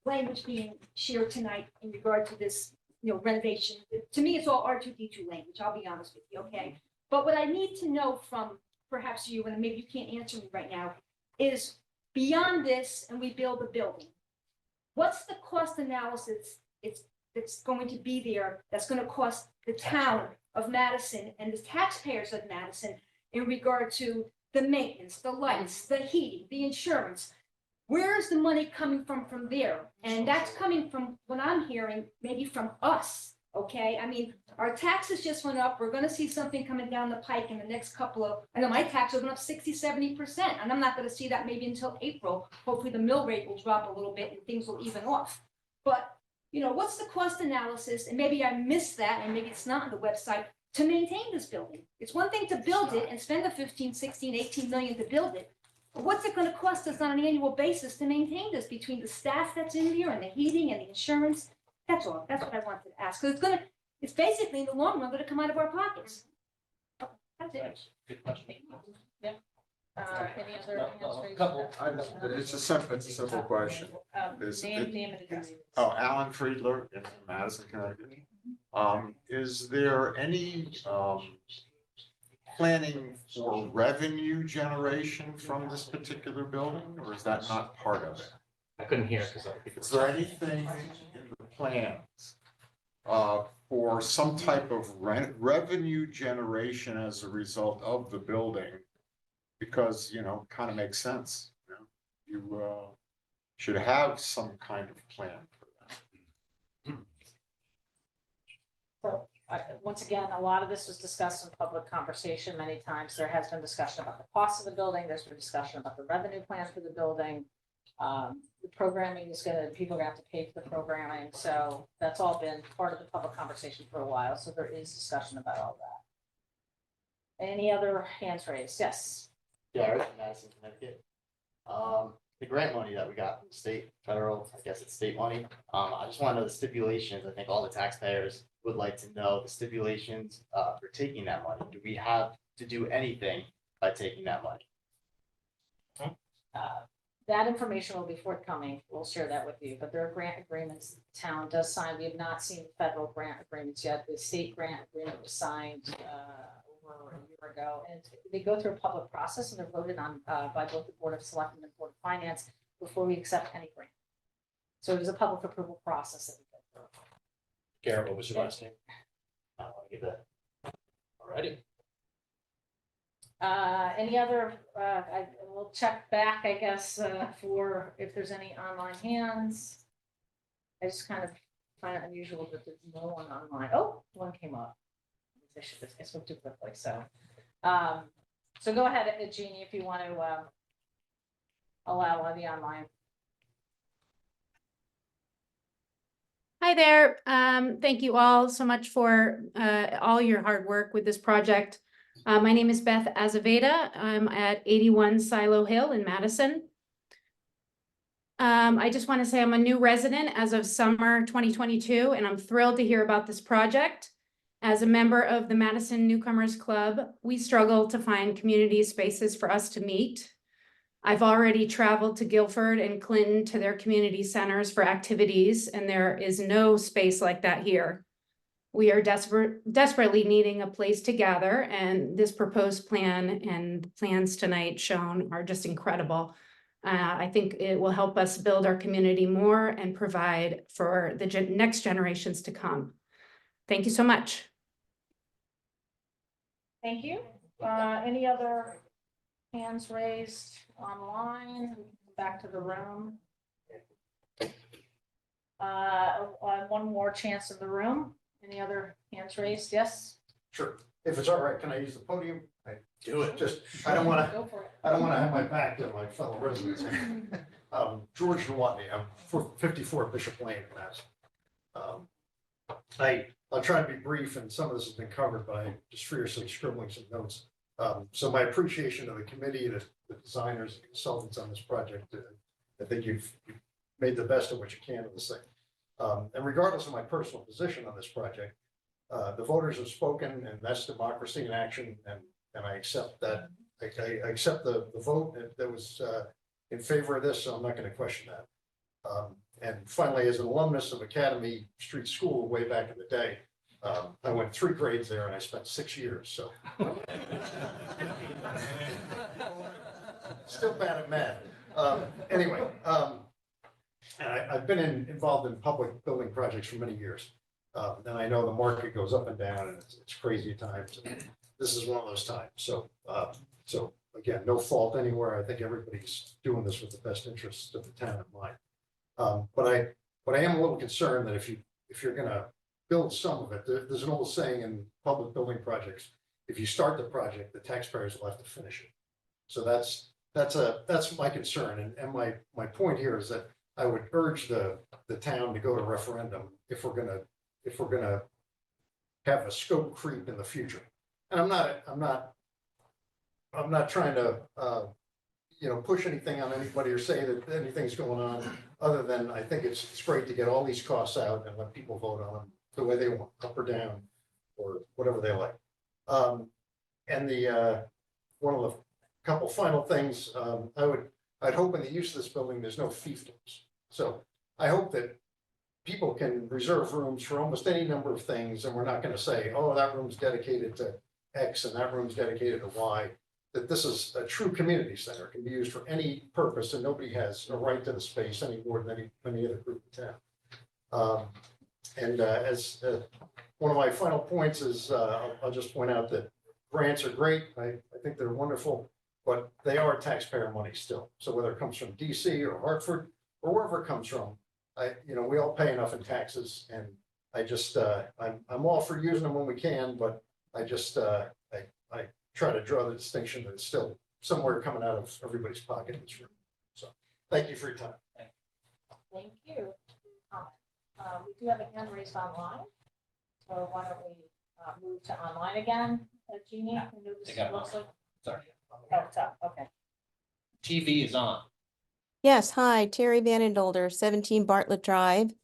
language being shared tonight in regard to this, you know, renovation. To me, it's all R2D2 language, I'll be honest with you, okay? But what I need to know from perhaps you, and maybe you can't answer me right now, is beyond this and we build a building, what's the cost analysis that's going to be there, that's going to cost the town of Madison and the taxpayers of Madison in regard to the maintenance, the lights, the heating, the insurance? Where is the money coming from there? And that's coming from what I'm hearing, maybe from us, okay? I mean, our taxes just went up. We're gonna see something coming down the pike in the next couple of, I know my taxes went up 60–70%, and I'm not gonna see that maybe until April. Hopefully the mill rate will drop a little bit and things will even off. But, you know, what's the cost analysis? And maybe I missed that, and maybe it's not on the website, to maintain this building. It's one thing to build it and spend the 15, 16, 18 million to build it. But what's it gonna cost us on an annual basis to maintain this between the staff that's in there and the heating and the insurance? That's all. That's what I wanted to ask. Because it's basically in the long run gonna come out of our pockets. That's it. Good question. Yeah. Any other hands raised? Couple. It's a simple question. Name and address. Oh, Alan Friedler in Madison, Connecticut. Is there any, planning for revenue generation from this particular building, or is that not part of it? I couldn't hear because Is there anything in the plans for some type of revenue generation as a result of the building. Because, kind of makes sense, you should have some kind of plan for that. So, once again, a lot of this was discussed in public conversation many times. There has been discussion about the cost of the building. There's been discussion about the revenue plan for the building. The programming is people are gonna have to pay for the programming. So that's all been part of the public conversation for a while. So there is discussion about all that. Any other hands raised? Yes. Garrett, from Madison, Connecticut. The grant money that we got from the state, federal, I guess it's state money. I just want to know the stipulations. I think all the taxpayers would like to know the stipulations for taking that money. Do we have to do anything by taking that money? That information will be forthcoming. We'll share that with you, but there are grant agreements the town does sign. We have not seen federal grant agreements yet. The state grant agreement was signed over a year ago, and they go through a public process and they're voted on by both the Board of Selectmen and Board of Finance before we accept any grant. So it is a public approval process that we go through. Garrett, what was your last name? I want to give that. Alrighty. Any other, I will check back, I guess, for if there's any online hands. I just kind of find it unusual that there's no one online. Oh, one came up. I spoke too quickly, so. So go ahead, Jeannie, if you want to allow the online. Hi there. Thank you all so much for all your hard work with this project. My name is Beth Azaveda. I'm at 81 Silo Hill in Madison. I just want to say I'm a new resident as of summer 2022, and I'm thrilled to hear about this project. As a member of the Madison Newcomers Club, we struggle to find community spaces for us to meet. I've already traveled to Guilford and Clinton to their community centers for activities, and there is no space like that here. We are desperately needing a place to gather, and this proposed plan and plans tonight shown are just incredible. I think it will help us build our community more and provide for the next generations to come. Thank you so much. Thank you. Any other hands raised online? Back to the room. One more chance in the room. Any other hands raised? Yes? Sure. If it's all right, can I use the podium? Do it. Just, I don't want Go to, for it. I don't want to have my back to my fellow residents. George Nwatney, I'm 54 Bishop Lane, Mass. I'll try to be brief, and some of this has been covered, but I just furiously scribbling some notes. So my appreciation of the committee, the designers, the consultants on this project, I think you've made the best of what you can of this thing. And regardless of my personal position on this project, the voters have spoken, and that's democracy in action, and I accept that. I accept the vote that was in favor of this, so I'm not going to question that. And finally, as an alumnus of Academy Street School way back in the day, I went 3 grades there and I spent 6 years, so. Still bad at math. Anyway, and I've been involved in public building projects for many years. And I know the market goes up and down, and it's crazy at times. This is one of those times. So, so again, no fault anywhere. I think everybody's doing this with the best interests of the town in mind. But I am a little concerned that if you're going to build some of it, there's an old saying in public building projects: if you start the project, the taxpayers will have to finish it. So that's my concern. And my point here is that I would urge the town to go to referendum if we're gonna have a scope creep in the future. And I'm not trying to push anything on anybody or say that anything's going on, other than I think it's great to get all these costs out and let people vote on them the way they want, up or down, or whatever they like. And one of the couple final things, I'd hope in the use of this building, there's no fiefdoms. So I hope that people can reserve rooms for almost any number of things, and we're not going to say, oh, that room's dedicated to X and that room's dedicated to Y. That this is a true community center, can be used for any purpose, and nobody has a right to the space any more than any other group in town. And as one of my final points is, I'll just point out that grants are great. I think they're wonderful, but they are taxpayer money still. So whether it comes from DC or Hartford or wherever it comes from, we all pay enough in taxes, and I just, I'm all for using them when we can, but I just, I try to draw the distinction that it's still somewhere coming out of everybody's pocket in this room. So thank you for your time. Thank you. We do have a hand raised online. So why don't we move to online again? Jeannie, can you They got it on. mostly? Sorry. Oh, it's up, okay. TV is on. Yes, hi, Terry Vanendolder, 17 Bartlett Drive.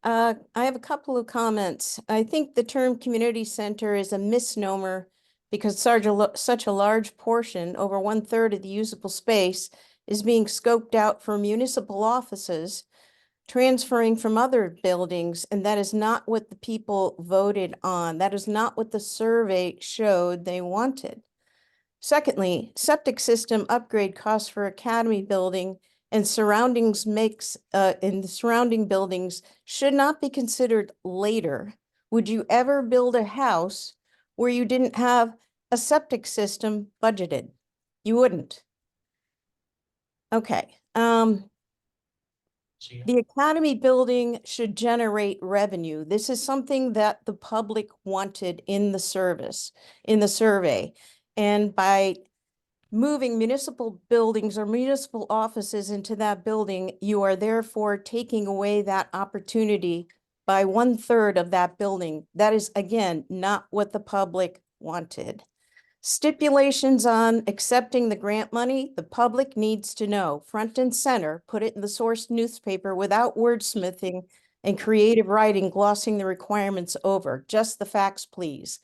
I have a couple of comments. I think the term community center is a misnomer because such a large portion, over 1/3 of the usable space, is being scoped out for municipal offices, transferring from other buildings, and that is not what the people voted on. That is not what the survey showed they wanted. Secondly, septic system upgrade costs for Academy Building and surroundings in the surrounding buildings should not be considered later. Would you ever build a house where you didn't have a septic system budgeted? You wouldn't. Okay. The Academy Building should generate revenue. This is something that the public wanted in the survey. And by moving municipal buildings or municipal offices into that building, you are therefore taking away that opportunity by 1/3 of that building. That is, again, not what the public wanted. Stipulations on accepting the grant money, the public needs to know, front and center, put it in the source newspaper without wordsmithing and creative writing glossing the requirements over. Just the facts, please.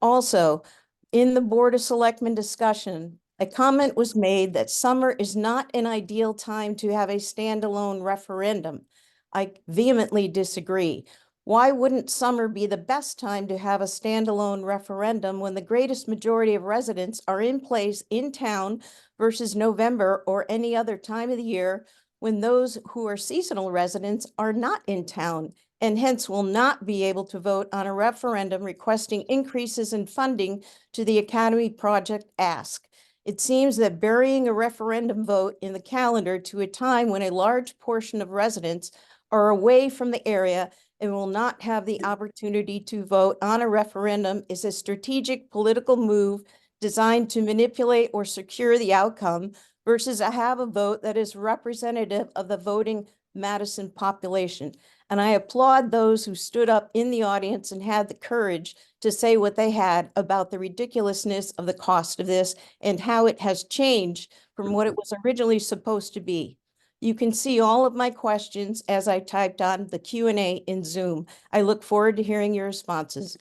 Also, in the Board of Selectmen discussion, a comment was made that summer is not an ideal time to have a standalone referendum. I vehemently disagree. Why wouldn't summer be the best time to have a standalone referendum when the greatest majority of residents are in place in town versus November or any other time of the year when those who are seasonal residents are not in town and hence will not be able to vote on a referendum requesting increases in funding to the Academy project ask? It seems that burying a referendum vote in the calendar to a time when a large portion of residents are away from the area and will not have the opportunity to vote on a referendum is a strategic political move designed to manipulate or secure the outcome versus have a vote that is representative of the voting Madison population. And I applaud those who stood up in the audience and had the courage to say what they had about the ridiculousness of the cost of this and how it has changed from what it was originally supposed to be. You can see all of my questions as I typed on the Q&A in Zoom. I look forward to hearing your responses.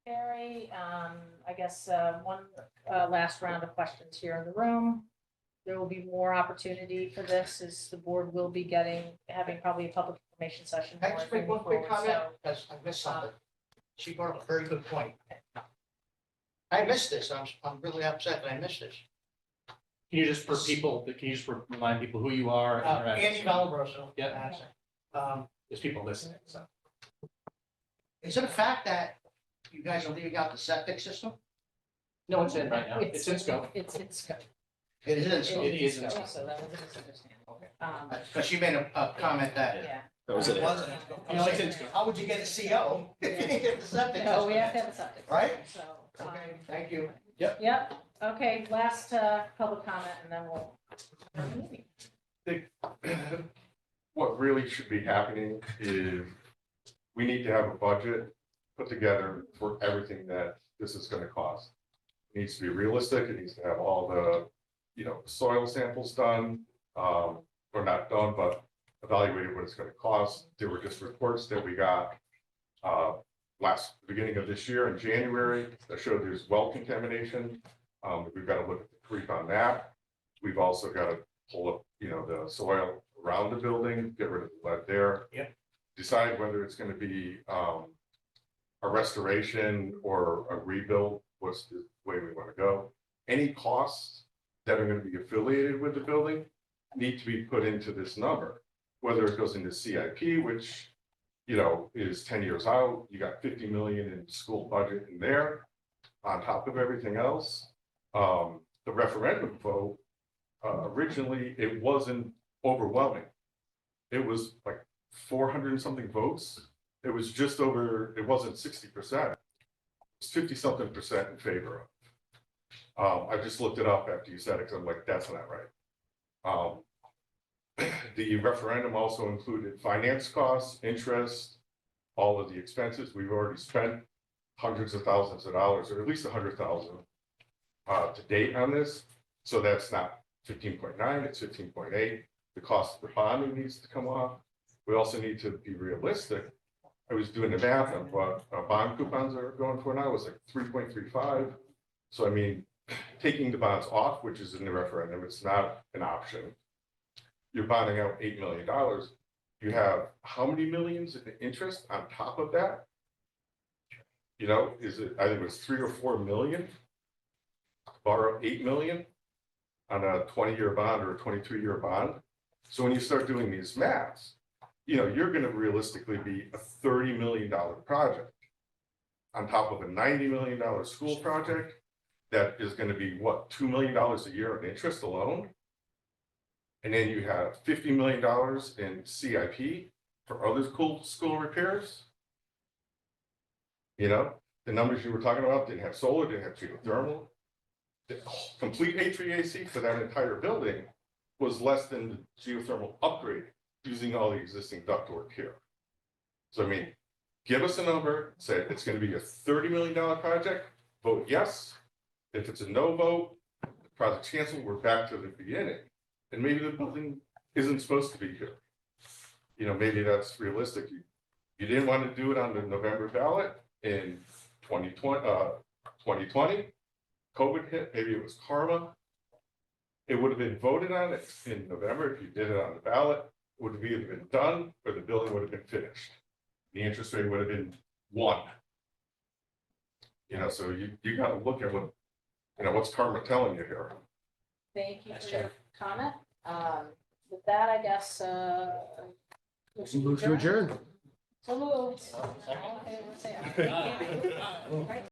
Carrie, I guess one last round of questions here in the room. There will be more opportunity for this as the board will be having probably a public information session. Can I more just make one moving quick forward. comment? Because I missed something. She brought up a very good point. I missed this. I'm really upset that I missed this. Can you just, for people, can you just remind people who you are? Andy Valabroso. Yeah. There's people listening, so. Is it a fact that you guys are leaving out the septic system? No, it's in right now. It's in scope. It's in scope. It is in scope. It is in scope. So that was a misunderstanding. Because she made a comment that. Yeah. That was it. Wasn't. No, it's in scope. How would you get a CO if you didn't get the septic No, system? we have to have a septic. Right? So. Okay, thank you. Yep, okay, last public comment and then we'll. What really should be happening is we need to have a budget put together for everything that this is gonna cost. It needs to be realistic, it needs to have all the, soil samples done, or not done, but evaluated what it's gonna cost. There were just reports that we got beginning of this year in January that showed there's well contamination. We've got to look at the creek on that. We've also got to pull up, the soil around the building, get rid of the lead there. Yep. Decide whether it's going to be a restoration or a rebuild, what's the way we want to go. Any costs that are gonna be affiliated with the building need to be put into this number, whether it goes into CIP, which, you know, is 10 years out, you got 50 million in school budget in there, on top of everything else. The referendum vote, originally, it wasn't overwhelming. It was like 400 and something votes. It was just over, it wasn't 60%. It was 50-something% in favor of. I just looked it up after you said it, because I'm like, that's not right. The referendum also included finance costs, interest, all of the expenses. We've already spent hundreds of thousands of dollars, or at least 100,000 to date on this. So that's not 15.9, it's 15.8. The cost of the bonding needs to come off. We also need to be realistic. I was doing the math on what bond coupons are going for now. It's like 3.35. So I mean, taking the bonds off, which is in the referendum, it's not an option. You're bonding out $8 million. You have how many millions in interest on top of that? You know, is it, I think it was 3 or 4 million, borrow 8 million on a 20-year bond or a 22-year bond. So when you start doing these maths, you know, you're going to realistically be a $30 million project on top of a $90 million school project that is going to be what, $2 million a year in interest alone. And then you have $50 million in CIP for other school repairs. You know, the numbers you were talking about didn't have solar, didn't have geothermal. The complete HVAC for that entire building was less than the geothermal upgrade using all the existing ductwork here. So I mean, give us a number, say it's going to be a $30 million project, vote yes. If it's a no vote, the project's canceled, we're back to the beginning. And maybe the building isn't supposed to be here. You know, maybe that's realistic. You didn't want to do it on the November ballot in 2020. COVID hit, maybe it was karma. It would have been voted on it in November if you did it on the ballot. It would have either been done or the building would have been finished. The interest rate would have been 1. You know, so you got to look at what, you know, what's karma telling you here. Thank you for your comment. With that, I guess, Move to adjourn. So moved. All in favor, say aye.